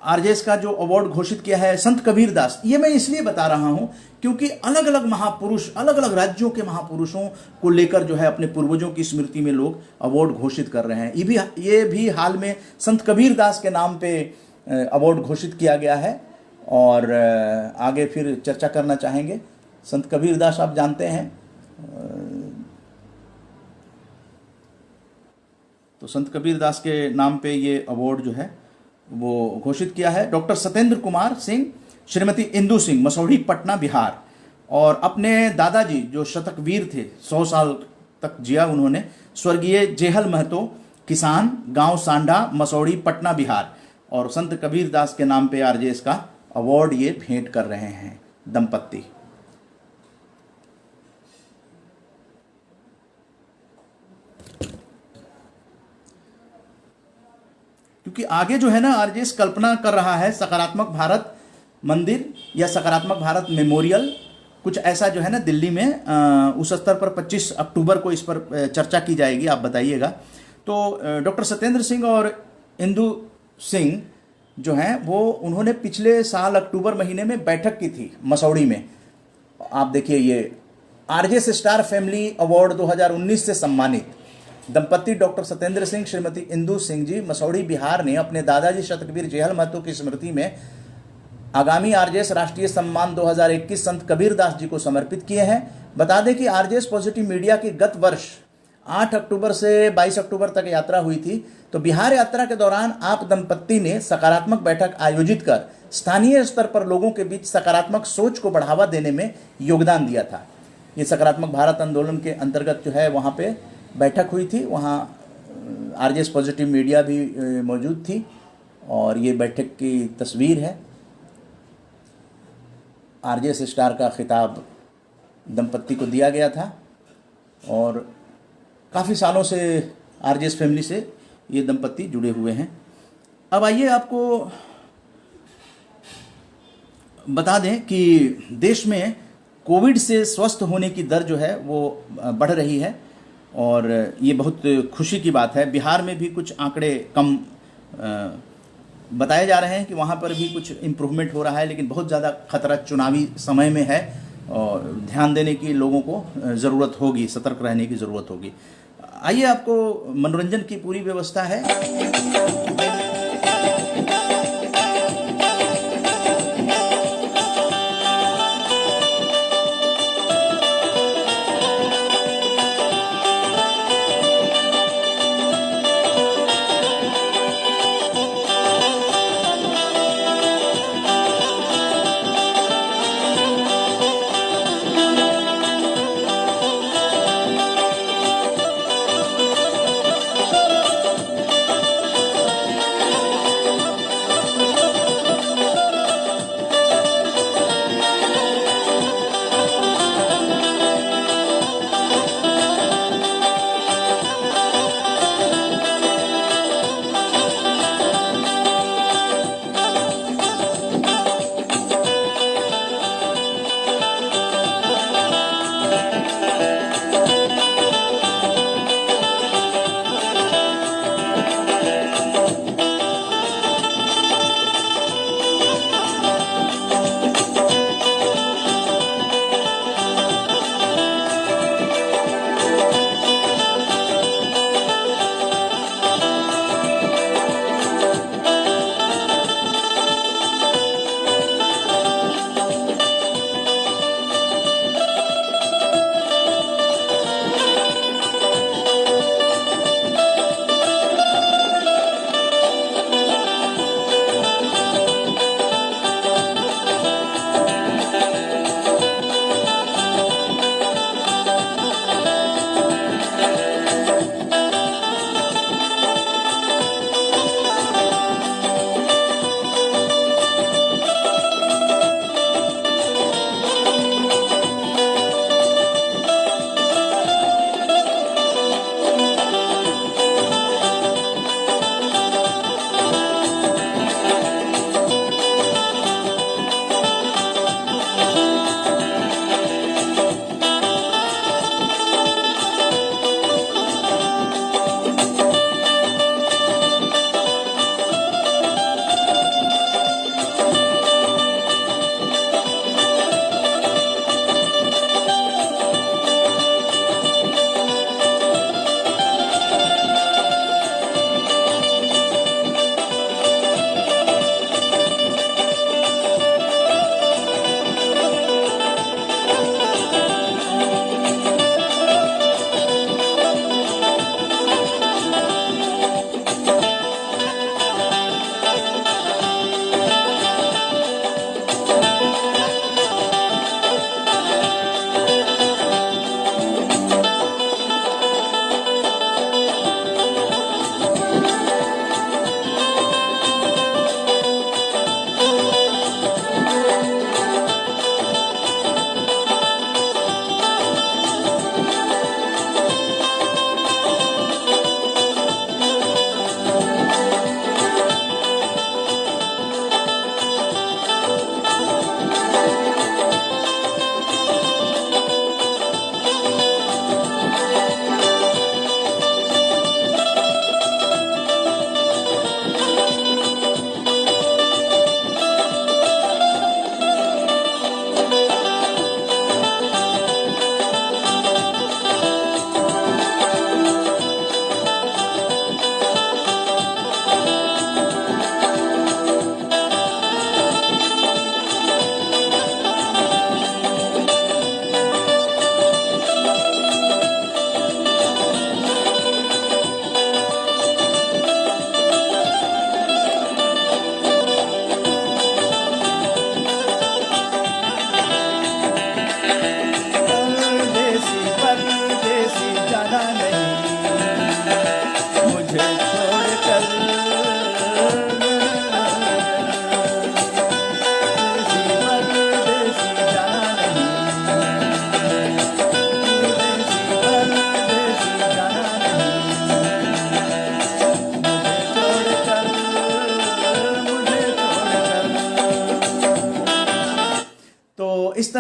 आरजेएस का जो अवार्ड घोषित किया है संत कबीर दास, ये मैं इसलिए बता रहा हूं क्योंकि अलग अलग महापुरुष, अलग अलग राज्यों के महापुरुषों को लेकर जो है अपने पूर्वजों की स्मृति में लोग अवार्ड घोषित कर रहे हैं। ये भी हाल में संत कबीर दास के नाम पे अवार्ड घोषित किया गया है, और आगे फिर चर्चा करना चाहेंगे। संत कबीर दास आप जानते हैं, तो संत कबीर दास के नाम पे ये अवार्ड जो है वो घोषित किया है। डॉक्टर सत्येंद्र कुमार सिंह, श्रीमती इंदू सिंह, मसौढ़ी, पटना, बिहार। और अपने दादाजी जो शतकवीर थे, 100 साल तक जिया उन्होंने, स्वर्गीय जेहल महतो, किसान, गांव सांडा, मसौढ़ी, पटना, बिहार। और संत कबीर दास के नाम पे आरजेएस का अवार्ड ये भेंट कर रहे हैं दंपत्ति। क्योंकि आगे जो है ना, आरजेएस कल्पना कर रहा है सकारात्मक भारत मंदिर या सकारात्मक भारत मेमोरियल, कुछ ऐसा जो है ना दिल्ली में, उस स्तर पर 25 अक्टूबर को इस पर चर्चा की जाएगी, आप बताइएगा। तो डॉक्टर सत्येंद्र सिंह और इंदू सिंह जो हैं वो, उन्होंने पिछले साल अक्टूबर महीने में बैठक की थी मसौढ़ी में। आप देखिए, ये आरजेएस स्टार फैमिली अवार्ड 2019 से सम्मानित दंपत्ति डॉक्टर सत्येंद्र सिंह, श्रीमती इंदू सिंह जी, मसौढ़ी, बिहार ने अपने दादाजी शतकवीर जेहल महतो की स्मृति में आगामी आरजेएस राष्ट्रीय सम्मान 2021 संत कबीर दास जी को समर्पित किए हैं। बता दें कि आरजेएस पॉजिटिव मीडिया की गत वर्ष 8 अक्टूबर से 22 अक्टूबर तक यात्रा हुई थी। तो बिहार यात्रा के दौरान आप दंपत्ति ने सकारात्मक बैठक आयोजित कर स्थानीय स्तर पर लोगों के बीच सकारात्मक सोच को बढ़ावा देने में योगदान दिया था। ये सकारात्मक भारत आंदोलन के अंतर्गत जो है वहाँ पे बैठक हुई थी, वहाँ आरजेएस पॉजिटिव मीडिया भी मौजूद थी, और ये बैठक की तस्वीर है। आरजेएस स्टार का खिताब दंपत्ति को दिया गया था, और काफ़ी सालों से आरजेएस फैमिली से ये दंपत्ति जुड़े हुए हैं। अब आइए आपको बता दें कि देश में कोविड से स्वस्थ होने की दर जो है वो बढ़ रही है, और ये बहुत खुशी की बात है। बिहार में भी कुछ आंकड़े कम बताए जा रहे हैं कि वहाँ पर भी कुछ इम्प्रूवमेंट हो रहा है, लेकिन बहुत ज़्यादा खतरा चुनावी समय में है, और ध्यान देने की लोगों को ज़रूरत होगी, सतर्क रहने की ज़रूरत होगी। आइए, आपको मनोरंजन की पूरी व्यवस्था है।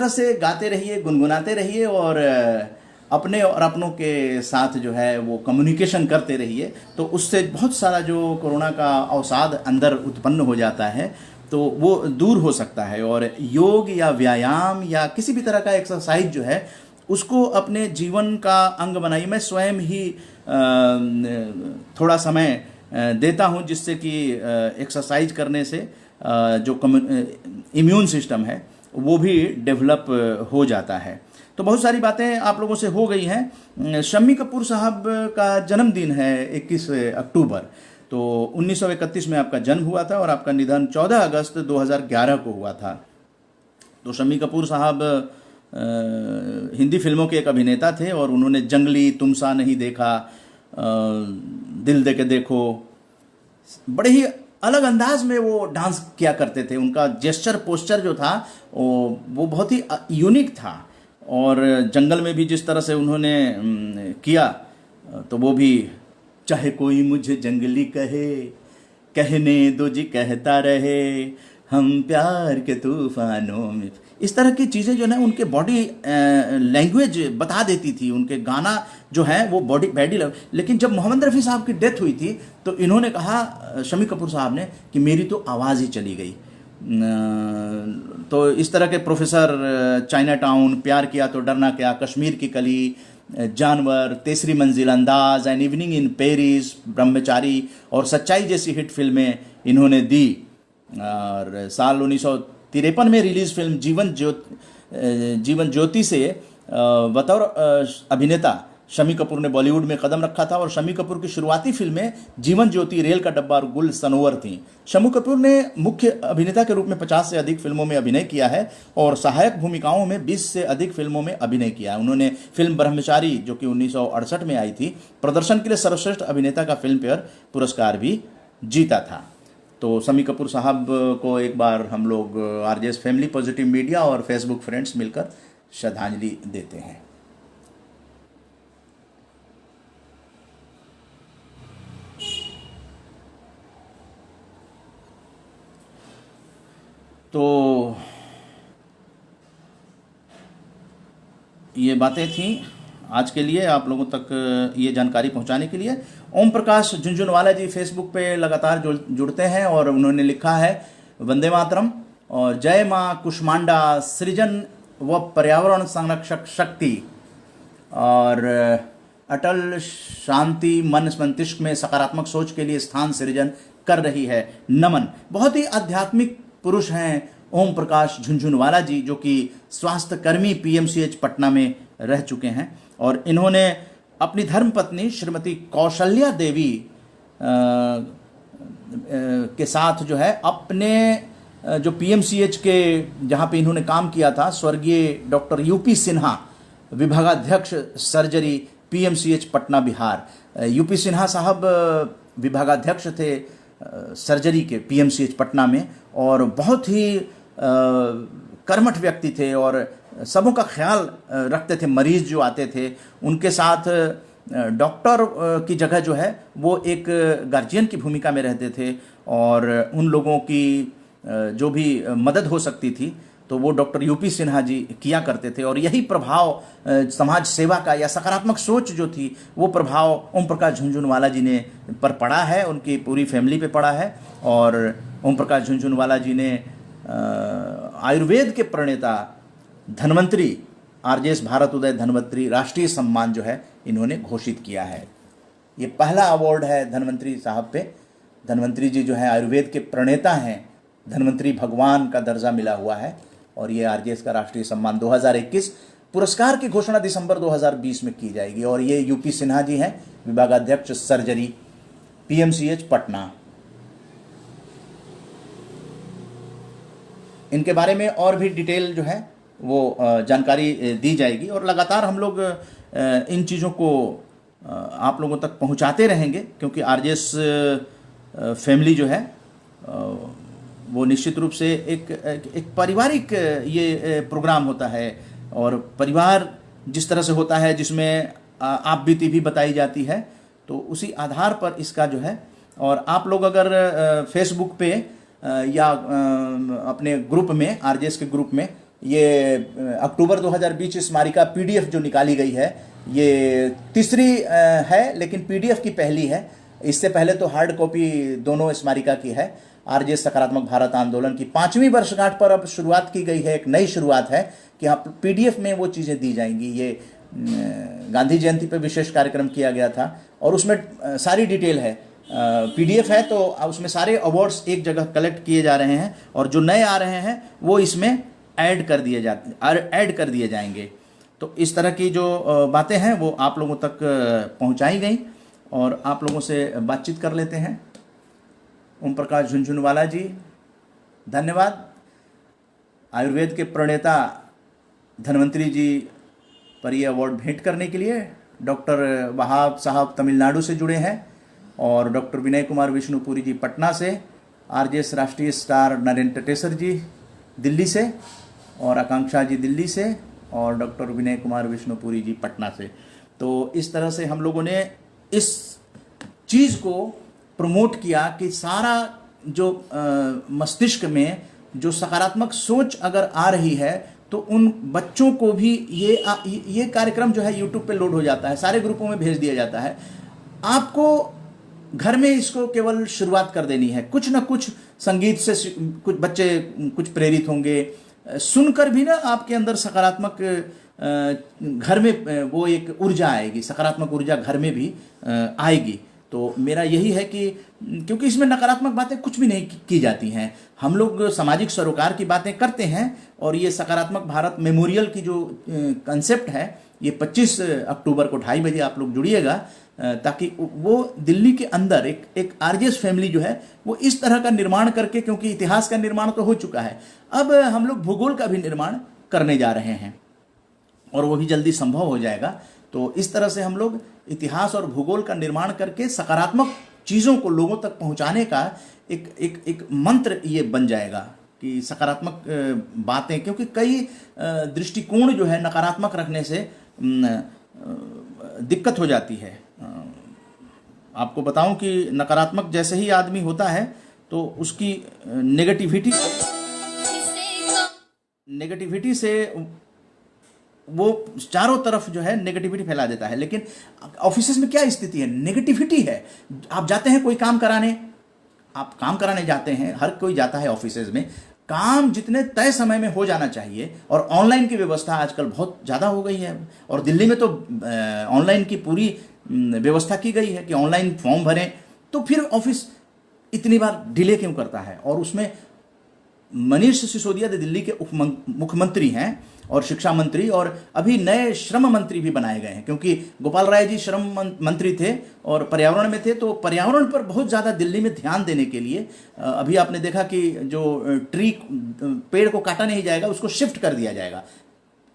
तरह से गाते रहिए, गुनगुनाते रहिए और अपने और अपनों के साथ जो है वो कम्युनिकेशन करते रहिए, तो उससे बहुत सारा जो कोरोना का अवसाद अंदर उत्पन्न हो जाता है तो वो दूर हो सकता है। और योग या व्यायाम या किसी भी तरह का एक्सरसाइज जो है उसको अपने जीवन का अंग बनाइए। मैं स्वयं ही थोड़ा समय देता हूँ, जिससे कि एक्सरसाइज करने से जो इम्यून सिस्टम है वो भी डेवलप हो जाता है। तो बहुत सारी बातें आप लोगों से हो गई हैं। शम्मी कपूर साहब का जन्मदिन है 21 अक्टूबर। तो 1931 में आपका जन्म हुआ था और आपका निधन 14 अगस्त 2011 को हुआ था। तो शम्मी कपूर साहब हिंदी फिल्मों के एक अभिनेता थे और उन्होंने जंगली, तुम सा नहीं देखा, दिल दे के देखो, बड़े ही अलग अंदाज में वो डांस किया करते थे। उनका जेस्चर पोस्चर जो था वो बहुत ही यूनिक था। और जंगल में भी जिस तरह से उन्होंने किया, तो वो भी चाहे कोई मुझे जंगली कहे, कहने दो जी कहता रहे, हम प्यार के तूफानों में, इस तरह की चीज़ें जो है उनके बॉडी लैंग्वेज बता देती थी। उनके गाना जो है वो बॉडी। लेकिन जब मोहम्मद रफ़ी साहब की डेथ हुई थी तो इन्होंने कहा, शम्मी कपूर साहब ने, कि मेरी तो आवाज़ ही चली गई। तो इस तरह के प्रोफेसर, चाइना टाउन, प्यार किया तो डरना क्या, कश्मीर की कली, जानवर, तीसरी मंजिल, अंदाज, एन इवनिंग इन पेरिस, ब्रह्मचारी और सच्चाई जैसी हिट फिल्में इन्होंने दी। और साल 1953 में रिलीज फिल्म जीवन ज्योति से बतौर अभिनेता शम्मी कपूर ने बॉलीवुड में कदम रखा था। और शम्मी कपूर की शुरुआती फिल्में जीवन ज्योति, रेल का डब्बा और गुल सनोवर थीं। शम्मी कपूर ने मुख्य अभिनेता के रूप में 50 से अधिक फिल्मों में अभिनय किया है और सहायक भूमिकाओं में 20 से अधिक फिल्मों में अभिनय किया है। उन्होंने फिल्म ब्रह्मचारी, जो कि 1968 में आई थी, प्रदर्शन के लिए सर्वश्रेष्ठ अभिनेता का फिल्म फेयर पुरस्कार भी जीता था। तो शम्मी कपूर साहब को एक बार हम लोग आरजेएस फैमिली पॉजिटिव मीडिया और फेसबुक फ्रेंड्स मिलकर श्रद्धांजलि देते हैं। तो ये बातें थीं आज के लिए, आप लोगों तक ये जानकारी पहुंचाने के लिए। ओम प्रकाश झुनझुनवाला जी फेसबुक पे लगातार जुड़ते हैं और उन्होंने लिखा है, वंदे मातरम और जय माँ कुष्मांडा, सृजन व पर्यावरण संरक्षक शक्ति और अटल शांति मन मस्तिष्क में सकारात्मक सोच के लिए स्थान सृजन कर रही है, नमन। बहुत ही आध्यात्मिक पुरुष हैं ओम प्रकाश झुनझुनवाला जी, जो कि स्वास्थ्य कर्मी पीएमसीएच पटना में रह चुके हैं। और इन्होंने अपनी धर्मपत्नी श्रीमती कौशल्या देवी के साथ जो है अपने जो पीएमसीएच के जहाँ पे इन्होंने काम किया था, स्वर्गीय डॉक्टर यूपी सिन्हा, विभागाध्यक्ष surgery PMCH Patna Bihar. UP Sinha साहब विभागाध्यक्ष थे सर्जरी के पीएमसीएच पटना में और बहुत ही कर्मठ व्यक्ति थे और सबों का ख्याल रखते थे। मरीज जो आते थे उनके साथ डॉक्टर की जगह जो है वो एक गार्जियन की भूमिका में रहते थे और उन लोगों की जो भी मदद हो सकती थी तो वो डॉक्टर यूपी सिन्हा जी किया करते थे। और यही प्रभाव समाज सेवा का या सकारात्मक सोच जो थी वो प्रभाव ओम प्रकाश झुनझुनवाला जी ने पर पड़ा है, उनकी पूरी फैमिली पे पड़ा है। और ओम प्रकाश झुनझुनवाला जी ने आयुर्वेद के प्रणेता धन्वंतरी, आरजेएस भारत उदय धन्वंतरी राष्ट्रीय सम्मान जो है इन्होंने घोषित किया है। ये पहला अवार्ड है धन्वंतरी साहब पे। धन्वंतरी जी जो है आयुर्वेद के प्रणेता हैं, धन्वंतरी भगवान का दर्जा मिला हुआ है और ये आरजेएस का राष्ट्रीय सम्मान 2021। पुरस्कार की घोषणा दिसंबर 2020 में की जाएगी। और ये यूपी सिन्हा जी हैं, विभागाध्यक्ष सर्जरी पीएमसीएच पटना। इनके बारे में और भी डिटेल जो है वो जानकारी दी जाएगी और लगातार हम लोग इन चीज़ों को आप लोगों तक पहुंचाते रहेंगे, क्योंकि आरजेएस फैमिली जो है वो निश्चित रूप से एक पारिवारिक ये प्रोग्राम होता है। और परिवार जिस तरह से होता है जिसमें आप बीती भी बताई जाती है, तो उसी आधार पर इसका जो है। और आप लोग अगर फेसबुक पे या अपने ग्रुप में, आरजेएस के ग्रुप में ये अक्टूबर 2020 स्मारिका पीडीएफ जो निकाली गई है, ये तीसरी है, लेकिन पीडीएफ की पहली है। इससे पहले तो हार्ड कॉपी दोनों स्मारिका की है। आरजे सकारात्मक भारत आंदोलन की 5वीं वर्षगांठ पर अब शुरुआत की गई है, एक नई शुरुआत है कि हाँ पीडीएफ में वो चीज़ें दी जाएंगी। ये गांधी जयंती पर विशेष कार्यक्रम किया गया था और उसमें सारी डिटेल है। पीडीएफ है तो उसमें सारे अवार्ड्स एक जगह कलेक्ट किए जा रहे हैं और जो नए आ रहे हैं वो इसमें ऐड कर दिए जाएंगे। तो इस तरह की जो बातें हैं वो आप लोगों तक पहुंचाई गई और आप लोगों से बातचीत कर लेते हैं। ओम प्रकाश झुनझुनवाला जी, धन्यवाद। आयुर्वेद के प्रणेता धन्वंतरी जी पर ये अवार्ड भेंट करने के लिए। डॉक्टर वहाब साहब तमिलनाडु से जुड़े हैं और डॉक्टर विनय कुमार विष्णुपुरी जी पटना से, आरजेएस राष्ट्रीय स्टार नरेंद्र टेसर जी दिल्ली से और आकांक्षा जी दिल्ली से और डॉक्टर विनय कुमार विष्णुपुरी जी पटना से। तो इस तरह से हम लोगों ने इस चीज़ को प्रमोट किया कि सारा जो मस्तिष्क में जो सकारात्मक सोच अगर आ रही है तो उन बच्चों को भी ये कार्यक्रम जो है यूट्यूब पे लोड हो जाता है, सारे ग्रुपों में भेज दिया जाता है। आपको घर में इसको केवल शुरुआत कर देनी है। कुछ ना कुछ संगीत से कुछ बच्चे कुछ प्रेरित होंगे, सुनकर भी ना आपके अंदर सकारात्मक घर में वो एक ऊर्जा आएगी, सकारात्मक ऊर्जा घर में भी आएगी। तो मेरा यही है कि क्योंकि इसमें नकारात्मक बातें कुछ भी नहीं की जाती हैं, हम लोग सामाजिक सरोकार की बातें करते हैं और ये सकारात्मक भारत मेमोरियल की जो कंसेप्ट है ये 25 अक्टूबर को 2:30 बजे आप लोग जुड़िएगा ताकि वो दिल्ली के अंदर एक आरजेएस फैमिली जो है वो इस तरह का निर्माण करके, क्योंकि इतिहास का निर्माण तो हो चुका है, अब हम लोग भूगोल का भी निर्माण करने जा रहे हैं और वो भी जल्दी संभव हो जाएगा। तो इस तरह से हम लोग इतिहास और भूगोल का निर्माण करके सकारात्मक चीज़ों को लोगों तक पहुंचाने का एक मंत्र ये बन जाएगा कि सकारात्मक बातें, क्योंकि कई दृष्टिकोण जो है नकारात्मक रखने से दिक्कत हो जाती है। आपको बताऊं कि नकारात्मक जैसे ही आदमी होता है तो उसकी नेगेटिविटी से वो चारों तरफ जो है नेगेटिविटी फैला देता है। लेकिन ऑफिसेज में क्या स्थिति है, नेगेटिविटी है। आप जाते हैं कोई काम कराने, आप काम कराने जाते हैं, हर कोई जाता है ऑफिसेज में, काम जितने तय समय में हो जाना चाहिए और ऑनलाइन की व्यवस्था आजकल बहुत ज़्यादा हो गई है और दिल्ली में तो ऑनलाइन की पूरी व्यवस्था की गई है कि ऑनलाइन फॉर्म भरें, तो फिर ऑफिस इतनी बार डिले क्यों करता है। और उसमें मनीष सिसोदिया दिल्ली के उप मुख्यमंत्री हैं और शिक्षा मंत्री और अभी नए श्रम मंत्री भी बनाए गए हैं, क्योंकि गोपाल राय जी श्रम मंत्री थे और पर्यावरण में थे, तो पर्यावरण पर बहुत ज़्यादा दिल्ली में ध्यान देने के लिए अभी आपने देखा कि जो पेड़ को काटा नहीं जाएगा उसको शिफ्ट कर दिया जाएगा।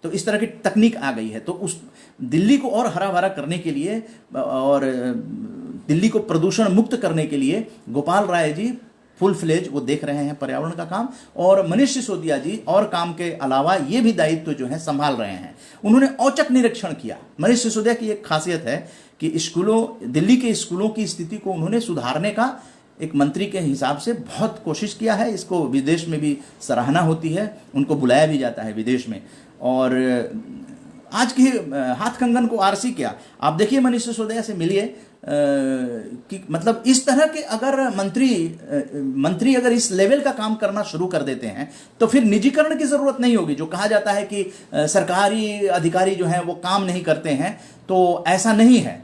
तो इस तरह की तकनीक आ गई है। तो उस दिल्ली को और हरा भरा करने के लिए और दिल्ली को प्रदूषण मुक्त करने के लिए गोपाल राय जी फुल फ्लेज वो देख रहे हैं पर्यावरण का काम, और मनीष सिसोदिया जी और काम के अलावा ये भी दायित्व जो है संभाल रहे हैं। उन्होंने औचक निरीक्षण किया। मनीष सिसोदिया की एक खासियत है कि दिल्ली के स्कूलों की स्थिति को उन्होंने सुधारने का एक मंत्री के हिसाब से बहुत कोशिश किया है। इसको विदेश में भी सराहना होती है, उनको बुलाया भी जाता है विदेश में। और आज की हाथ कंगन को आरसी क्या, आप देखिए मनीष सिसोदिया से मिलिए कि मतलब इस तरह के अगर मंत्री अगर इस लेवल का काम करना शुरू कर देते हैं तो फिर निजीकरण की जरूरत नहीं होगी। जो कहा जाता है कि सरकारी अधिकारी जो हैं वो काम नहीं करते हैं, तो ऐसा नहीं है।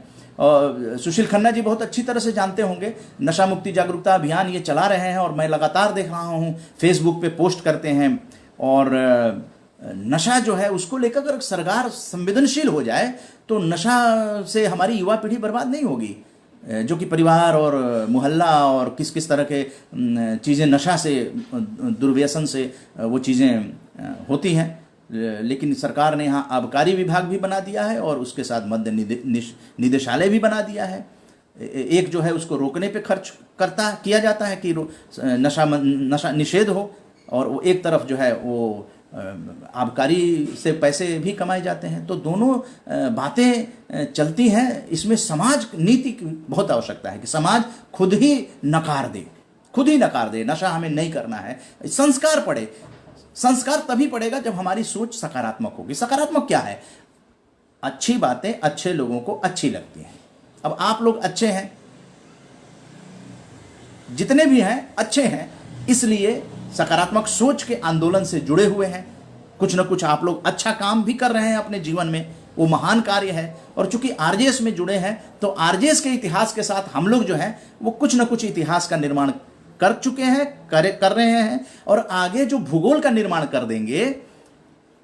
सुशील खन्ना जी बहुत अच्छी तरह से जानते होंगे, नशा मुक्ति जागरूकता अभियान ये चला रहे हैं और मैं लगातार देख रहा हूँ फेसबुक पे पोस्ट करते हैं। और नशा जो है उसको लेकर अगर सरकार संवेदनशील हो जाए तो नशा से हमारी युवा पीढ़ी बर्बाद नहीं होगी। जो कि परिवार और मोहल्ला और किस किस तरह के चीज़ें नशा से, दुर्व्यसन से वो चीज़ें होती हैं। लेकिन सरकार ने यहाँ आबकारी विभाग भी बना दिया है और उसके साथ मद्य निदेशालय भी बना दिया है। एक जो है उसको रोकने पे खर्च किया जाता है कि नशा निषेध हो, और वो एक तरफ जो है वो आबकारी से पैसे भी कमाए जाते हैं। तो दोनों बातें चलती हैं। इसमें समाज नीति की बहुत आवश्यकता है कि समाज खुद ही नकार दे, नशा हमें नहीं करना है, संस्कार पड़े। संस्कार तभी पड़ेगा जब हमारी सोच सकारात्मक होगी। सकारात्मक क्या है? अच्छी बातें अच्छे लोगों को अच्छी लगती हैं। अब आप लोग अच्छे हैं, जितने भी हैं अच्छे हैं, इसलिए सकारात्मक सोच के आंदोलन से जुड़े हुए हैं। कुछ ना कुछ आप लोग अच्छा काम भी कर रहे हैं अपने जीवन में, वो महान कार्य है। और चूंकि आरजेएस में जुड़े हैं तो आरजेएस के इतिहास के साथ हम लोग जो हैं वो कुछ ना कुछ इतिहास का निर्माण कर चुके हैं, कर रहे हैं और आगे जो भूगोल का निर्माण कर देंगे।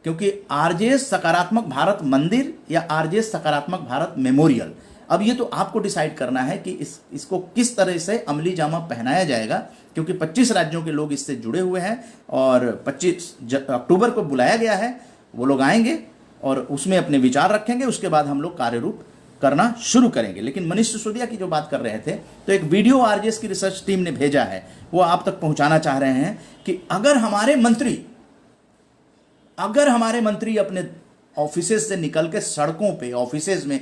क्योंकि आरजेएस सकारात्मक भारत मंदिर या आरजेएस सकारात्मक भारत मेमोरियल, अब ये तो आपको डिसाइड करना है कि इसको किस तरह से अमली जामा पहनाया जाएगा। क्योंकि 25 राज्यों के लोग इससे जुड़े हुए हैं और 25 अक्टूबर को बुलाया गया है। वो लोग आएंगे और उसमें अपने विचार रखेंगे, उसके बाद हम लोग कार्यरूप करना शुरू करेंगे। लेकिन मनीष सिसोदिया की जो बात कर रहे थे, तो एक वीडियो आरजेएस की रिसर्च टीम ने भेजा है, वो आप तक पहुंचाना चाह रहे हैं कि अगर हमारे मंत्री अपने ऑफिसेज से निकल के सड़कों पे ऑफिसेज में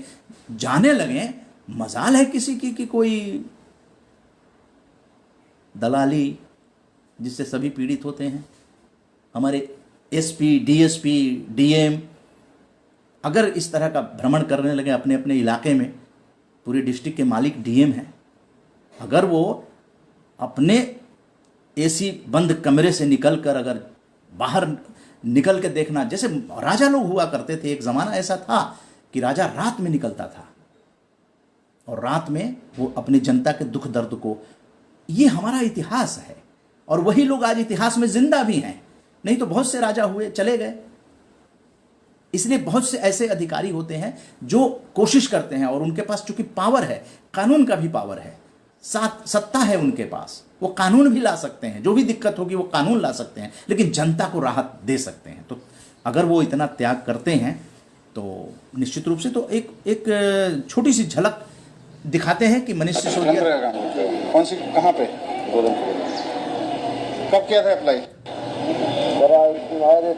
जाने लगे, मजाल है किसी की कि कोई दलाली जिससे सभी पीड़ित होते हैं। हमारे एसपी, डीएसपी, डीएम अगर इस तरह का भ्रमण करने लगे अपने अपने इलाके में, पूरे डिस्ट्रिक्ट के मालिक डीएम हैं, अगर वो अपने एसी बंद कमरे से निकलकर अगर बाहर निकल के देखना, जैसे राजा लोग हुआ करते थे, एक ज़माना ऐसा था कि राजा रात में निकलता था और रात में वो अपनी जनता के दुख दर्द को, ये हमारा इतिहास है और वही लोग आज इतिहास में जिंदा भी हैं। नहीं तो बहुत से राजा हुए चले गए। इसलिए बहुत से ऐसे अधिकारी होते हैं जो कोशिश करते हैं और उनके पास चूंकि पावर है, कानून का भी पावर है, सत्ता है उनके पास, वो कानून भी ला सकते हैं, जो भी दिक्कत होगी वो कानून ला सकते हैं, लेकिन जनता को राहत दे सकते हैं। तो अगर वो इतना त्याग करते हैं तो निश्चित रूप से तो एक छोटी सी झलक दिखाते हैं कि मनीष सिसोदिया कौन सी कहाँ पे कब किया था अप्लाई?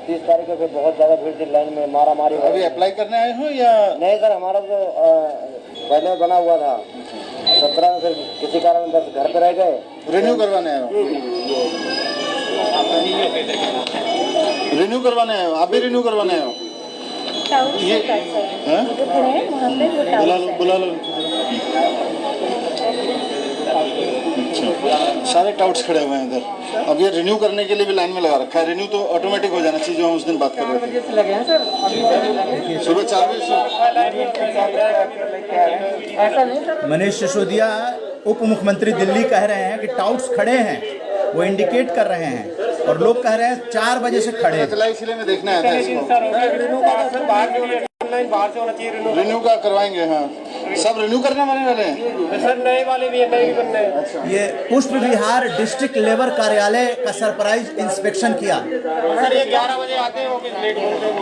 30 तारीख को बहुत ज़्यादा भीड़ थी, लाइन में मारा मारी। अभी अप्लाई करने आए हो या नहीं सर, हमारा जो पहले बना हुआ था 17 में, फिर किसी कारण बस घर पे रह गए। रिन्यू करवाने आए हो? रिन्यू करवाने आए हो? आप भी रिन्यू करवाने आए हो? ये बुला लो। सारे टाउट्स खड़े हुए हैं इधर। अब ये रिन्यू करने के लिए भी लाइन में लगा रखा है। रिन्यू तो ऑटोमेटिक हो जाना चाहिए, जो हम उस दिन बात कर रहे थे। सुबह 4 बजे से मनीष सिसोदिया उप मुख्यमंत्री दिल्ली कह रहे हैं कि टाउट्स खड़े हैं, वो इंडिकेट कर रहे हैं और लोग कह रहे हैं 4 बजे से खड़े हैं। इसलिए मैं देखना आया था इसको। रिन्यू का करवाएंगे। हाँ, सब रिन्यू करने वाले हैं सर, नए वाले भी नए करने। ये पुष्प विहार डिस्ट्रिक्ट लेबर कार्यालय का सरप्राइज इंस्पेक्शन किया। सर ये 11 बजे आते हैं, ऑफिस लेट होते हैं।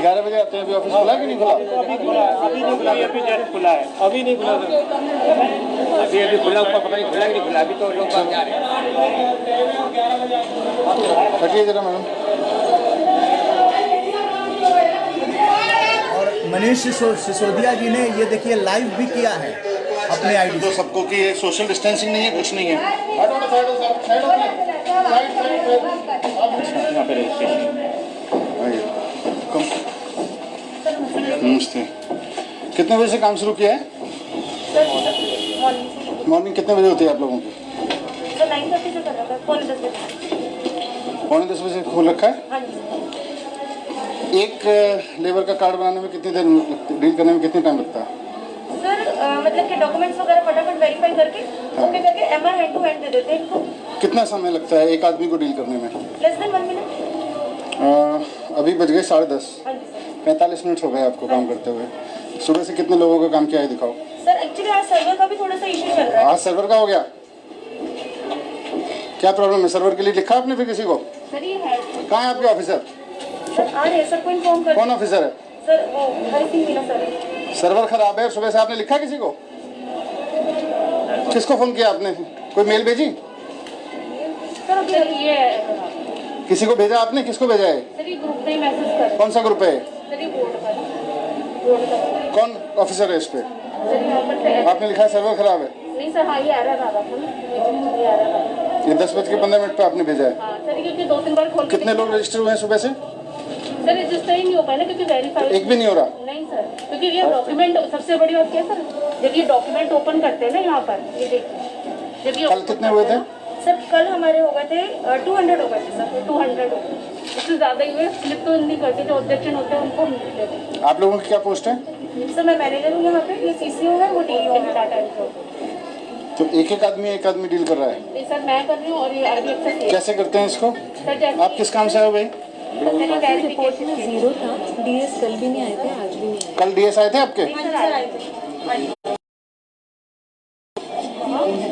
11 बजे आते हैं। अभी ऑफिस खुला कि नहीं खुला? अभी खुला है, अभी नहीं खुला, अभी जस्ट खुला है, अभी नहीं खुला सर। अभी खुला, ऊपर पता नहीं खुला कि नहीं खुला, अभी तो लोग काम जा रहे हैं। हटिए जरा मैडम। मनीष सिसोदिया जी ने ये देखिए लाइव भी किया है अपने आईडी तो सबको कि ये सोशल डिस्टेंसिंग नहीं है, कुछ नहीं है। नमस्ते। कितने बजे से काम शुरू किया है? मॉर्निंग कितने बजे होती है आप लोगों की? 9:30 से कर रखा है, पौने 10 बजे। पौने 10 बजे खोल रखा है। हाँ जी। एक लेबर का कार्ड बनाने में कितनी देर डील करने में कितनी टाइम लगता है? सर मतलब कि डॉक्यूमेंट्स वगैरह फटाफट वेरीफाई करके ओके करके एमआर हैंड टू हैंड दे देते हैं इनको। कितना समय लगता है एक आदमी को डील करने में? Less than 1 minute. अभी बज गए 10:30। हाँ जी सर। 45 मिनट हो गए आपको काम करते हुए। सुबह से कितने लोगों का काम किया है दिखाओ। सर एक्चुअली आज सर्वर का भी थोड़ा सा इशू चल रहा है। आज सर्वर का हो गया? क्या प्रॉब्लम है? सर्वर के लिए लिखा आपने फिर किसी को? सर ये है। कहाँ है आपके ऑफिसर? सर आ रहे हैं सर, को इन्फॉर्म कर। कौन ऑफिसर है? सर वो हरी सिंह मीना सर। सर्वर खराब है। सुबह से आपने लिखा किसी को? किसको फोन किया आपने? कोई मेल भेजी? सर ये किसी को भेजा आपने? किसको भेजा है? सर ये ग्रुप पे मैसेज कर। कौन सा ग्रुप है? सर ये बोर्ड का। कौन ऑफिसर है इस पे? सर यहाँ पर आपने लिखा है सर्वर खराब है? नहीं सर, हाँ ये आ रहा था ना, ये आ रहा था। ये 10:15 पे आपने भेजा है। सर क्योंकि 2-3 बार खोल कितने लोग रजिस्टर हुए हैं सुबह से? सर रजिस्टर ही नहीं हो पाया ना, क्योंकि वेरीफाई एक भी नहीं हो रहा। नहीं सर, क्योंकि ये डॉक्यूमेंट, सबसे बड़ी बात क्या है सर, जब ये डॉक्यूमेंट ओपन करते हैं ना यहाँ पर, ये देखिए, जब ये कल कितने हुए थे? सर कल हमारे हो गए थे 200 हो गए थे सर, 200 इससे ज्यादा ही हुए। स्लिप तो नहीं करते, जो ऑब्जेक्शन होते हैं उनको हम देते हैं। आप लोगों की क्या पोस्ट है? सर मैं मैनेजर हूँ यहाँ पे, ये CCO है, वो DO है डाटा एंट्री। तो एक आदमी डील कर रहा है? नहीं सर मैं कर रही हूँ, और ये RBF से कैसे करते हैं इसको? सर जैसे आप किस काम से आए भाई? रिपोर्ट में 0 था, DS कल भी नहीं आए थे, आज भी नहीं आए। कल DS आए थे आपके? सर आए थे।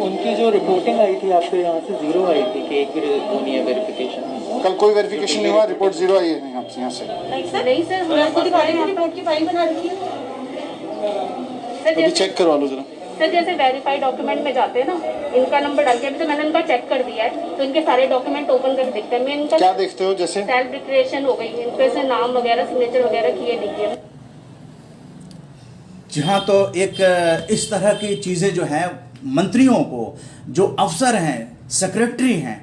उनकी जो रिपोर्टिंग आई थी आपके यहाँ से 0 आई थी कि एक भी होनी है वेरिफिकेशन। कल कोई वेरिफिकेशन नहीं हुआ, रिपोर्ट 0 आई है यहाँ से। नहीं सर मैं आपको दिखा रही हूँ, रिपोर्ट की फाइल बना रखी है सर। अभी चेक करवा लो जरा। सर जैसे वेरीफाइड डॉक्यूमेंट में जाते हैं ना, इनका नंबर डाल के, अभी तो मैंने इनका चेक कर दिया है, तो इनके सारे डॉक्यूमेंट ओपन करके देखते हैं। मैं इनका क्या देखते हो? जैसे सेल्फ डिक्लेरेशन हो गई, इन पे से नाम वगैरह, सिग्नेचर वगैरह किए नहीं किए। जी हाँ, तो एक इस तरह की चीज़ें जो हैं, मंत्रियों को, जो अफसर हैं, सेक्रेटरी हैं,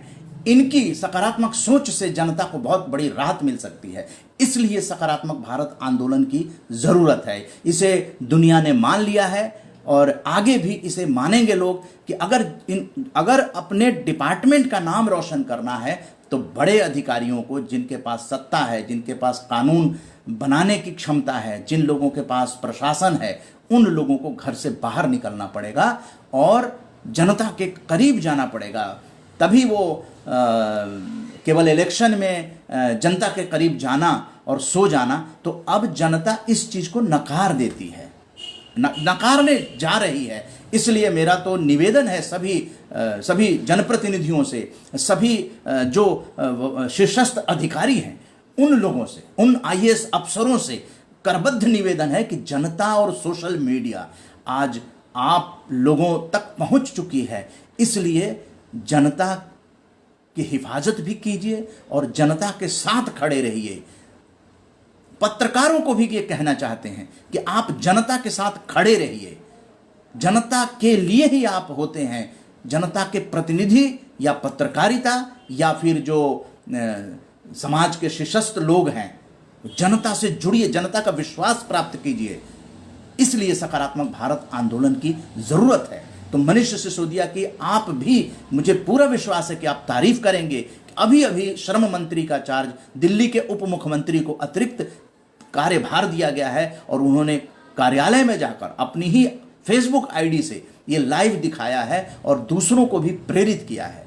इनकी सकारात्मक सोच से जनता को बहुत बड़ी राहत मिल सकती है। इसलिए सकारात्मक भारत आंदोलन की ज़रूरत है। इसे दुनिया ने मान लिया है और आगे भी इसे मानेंगे लोग कि अगर अपने डिपार्टमेंट का नाम रोशन करना है तो बड़े अधिकारियों को, जिनके पास सत्ता है, जिनके पास कानून बनाने की क्षमता है, जिन लोगों के पास प्रशासन है, उन लोगों को घर से बाहर निकलना पड़ेगा और जनता के करीब जाना पड़ेगा। तभी वो केवल इलेक्शन में जनता के करीब जाना और सो जाना, तो अब जनता इस चीज़ को नकार देती है, नकारने जा रही है। इसलिए मेरा तो निवेदन है सभी जनप्रतिनिधियों से, सभी जो शीर्षस्थ अधिकारी हैं, उन लोगों से, उन IAS अफसरों से करबद्ध निवेदन है कि जनता और सोशल मीडिया आज आप लोगों तक पहुंच चुकी है, इसलिए जनता की हिफाजत भी कीजिए और जनता के साथ खड़े रहिए। पत्रकारों को भी ये कहना चाहते हैं कि आप जनता के साथ खड़े रहिए। जनता के लिए ही आप होते हैं। जनता के प्रतिनिधि या पत्रकारिता या फिर जो समाज के सशक्त लोग हैं, जनता से जुड़िए, जनता का विश्वास प्राप्त कीजिए। इसलिए सकारात्मक भारत आंदोलन की जरूरत है। तो मनीष सिसोदिया की आप भी, मुझे पूरा विश्वास है कि आप तारीफ करेंगे। अभी अभी श्रम मंत्री का चार्ज दिल्ली के उप मुख्यमंत्री को अतिरिक्त कार्यभार दिया गया है और उन्होंने कार्यालय में जाकर अपनी ही फेसबुक आईडी से ये लाइव दिखाया है और दूसरों को भी प्रेरित किया है।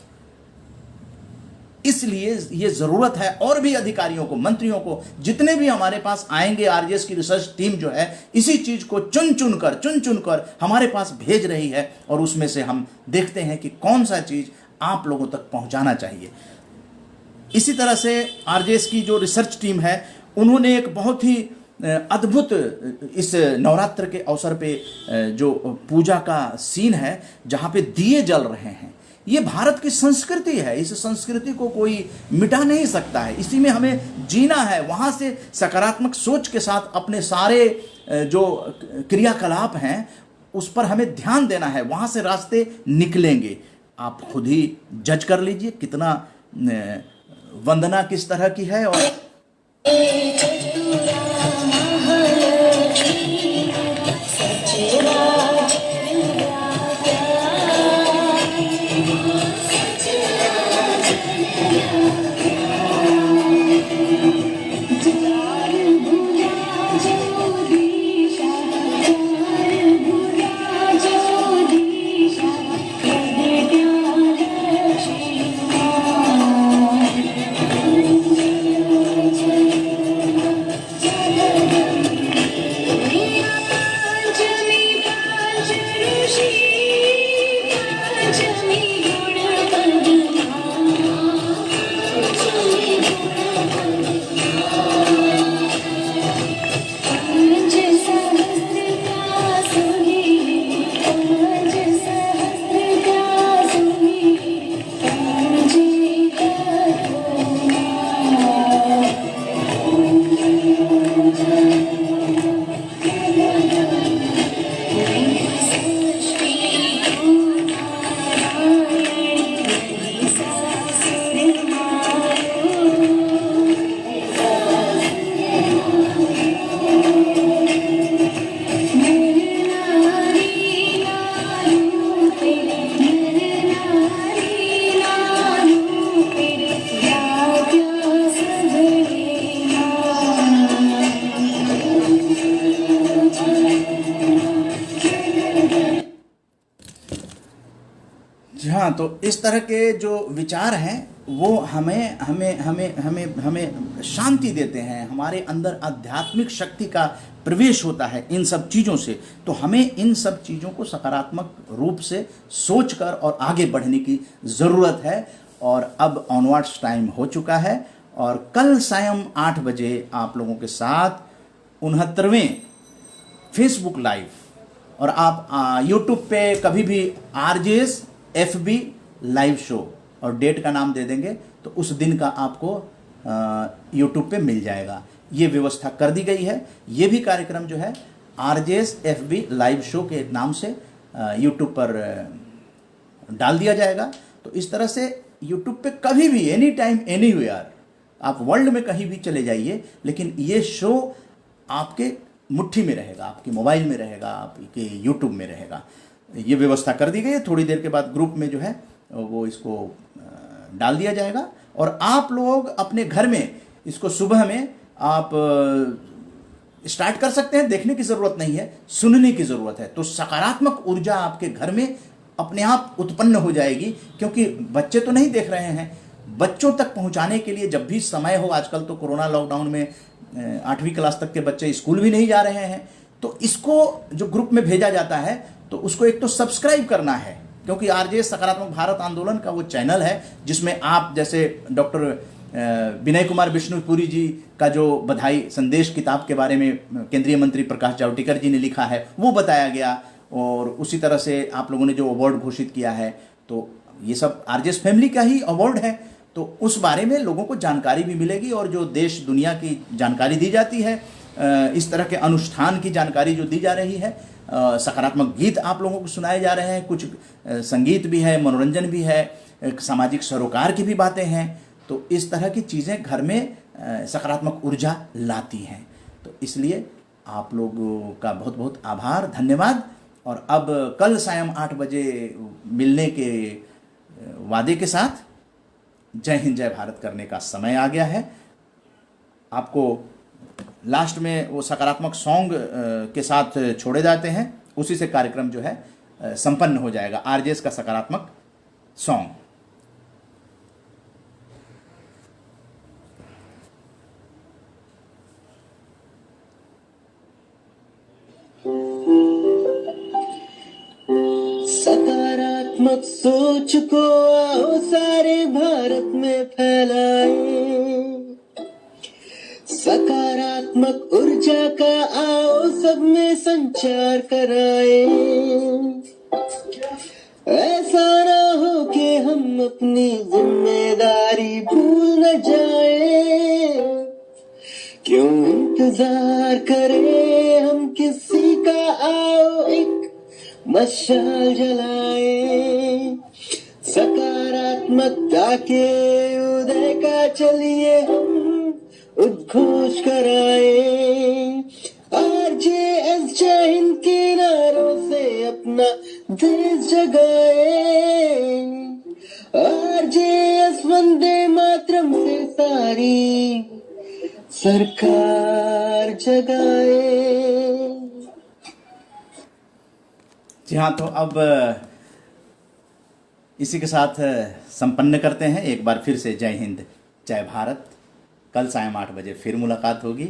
इसलिए ये जरूरत है और भी अधिकारियों को, मंत्रियों को, जितने भी हमारे पास आएंगे, RJS की रिसर्च टीम जो है इसी चीज को चुन चुन कर हमारे पास भेज रही है और उसमें से हम देखते हैं कि कौन सा चीज आप लोगों तक पहुंचाना चाहिए। इसी तरह से RJS की जो रिसर्च टीम है, उन्होंने एक बहुत ही अद्भुत इस नवरात्र के अवसर पे जो पूजा का सीन है, जहां पे दिए जल रहे हैं, ये भारत की संस्कृति है। इस संस्कृति को कोई मिटा नहीं सकता है, इसी में हमें जीना है। वहाँ से सकारात्मक सोच के साथ अपने सारे जो क्रियाकलाप हैं उस पर हमें ध्यान देना है, वहाँ से रास्ते निकलेंगे। आप खुद ही जज कर लीजिए कितना वंदना किस तरह की है। और जी हाँ, तो इस तरह के जो विचार हैं वो हमें हमें हमें हमें हमें शांति देते हैं, हमारे अंदर आध्यात्मिक शक्ति का प्रवेश होता है इन सब चीज़ों से। तो हमें इन सब चीज़ों को सकारात्मक रूप से सोचकर और आगे बढ़ने की ज़रूरत है। और अब ऑनवर्ड्स टाइम हो चुका है और कल सायं 8 बजे आप लोगों के साथ 69वें फेसबुक लाइव, और आप यूट्यूब पे कभी भी RJS FB लाइव शो और डेट का नाम दे देंगे तो उस दिन का आपको यूट्यूब पे मिल जाएगा। ये व्यवस्था कर दी गई है। ये भी कार्यक्रम जो है RJS FB लाइव शो के नाम से यूट्यूब पर डाल दिया जाएगा। तो इस तरह से यूट्यूब पे कभी भी एनी टाइम एनीवेयर आप वर्ल्ड में कहीं भी चले जाइए, लेकिन ये शो आपके मुट्ठी में रहेगा, आपके मोबाइल में रहेगा, आपके यूट्यूब में रहेगा। ये व्यवस्था कर दी गई है। थोड़ी देर के बाद ग्रुप में जो है वो इसको डाल दिया जाएगा और आप लोग अपने घर में इसको सुबह में आप स्टार्ट कर सकते हैं। देखने की ज़रूरत नहीं है, सुनने की ज़रूरत है। तो सकारात्मक ऊर्जा आपके घर में अपने आप उत्पन्न हो जाएगी, क्योंकि बच्चे तो नहीं देख रहे हैं। बच्चों तक पहुंचाने के लिए जब भी समय हो, आजकल तो कोरोना लॉकडाउन में 8वीं क्लास तक के बच्चे स्कूल भी नहीं जा रहे हैं, तो इसको जो ग्रुप में भेजा जाता है तो उसको एक तो सब्सक्राइब करना है, क्योंकि RJ सकारात्मक भारत आंदोलन का वो चैनल है जिसमें आप जैसे डॉक्टर विनय कुमार विष्णुपुरी जी का जो बधाई संदेश किताब के बारे में केंद्रीय मंत्री प्रकाश जावड़ेकर जी ने लिखा है वो बताया गया, और उसी तरह से आप लोगों ने जो अवार्ड घोषित किया है तो ये सब RJ फैमिली का ही अवार्ड है। तो उस बारे में लोगों को जानकारी भी मिलेगी, और जो देश दुनिया की जानकारी दी जाती है, इस तरह के अनुष्ठान की जानकारी जो दी जा रही है, सकारात्मक गीत आप लोगों को सुनाए जा रहे हैं, कुछ संगीत भी है, मनोरंजन भी है, सामाजिक सरोकार की भी बातें हैं। तो इस तरह की चीज़ें घर में सकारात्मक ऊर्जा लाती हैं। तो इसलिए आप लोगों का बहुत बहुत आभार, धन्यवाद। और अब कल सायं 8 बजे मिलने के वादे के साथ जय हिंद जय भारत करने का समय आ गया है। आपको लास्ट में वो सकारात्मक सॉन्ग के साथ छोड़े जाते हैं, उसी से कार्यक्रम जो है संपन्न हो जाएगा। RJS का सकारात्मक सॉन्ग। सकारात्मक सोच को आओ सारे भारत में फैलाएं, सकारात्मक ऊर्जा का आओ सब में संचार कराएं। ऐसा ना हो कि हम अपनी जिम्मेदारी भूल न जाएं, क्यों इंतजार करें हम किसी का, आओ एक मशाल जलाएं। सकारात्मकता के उदय का चलिए हम उद्घोष कराएं। RJS जय हिंद के नारों से अपना देश जगाएं। RJS वंदे मातरम से सारी सरकार जगाए। जी हाँ, तो अब इसी के साथ संपन्न करते हैं। एक बार फिर से जय हिंद जय भारत। कल सायं 8 बजे फिर मुलाकात होगी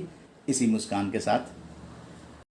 इसी मुस्कान के साथ।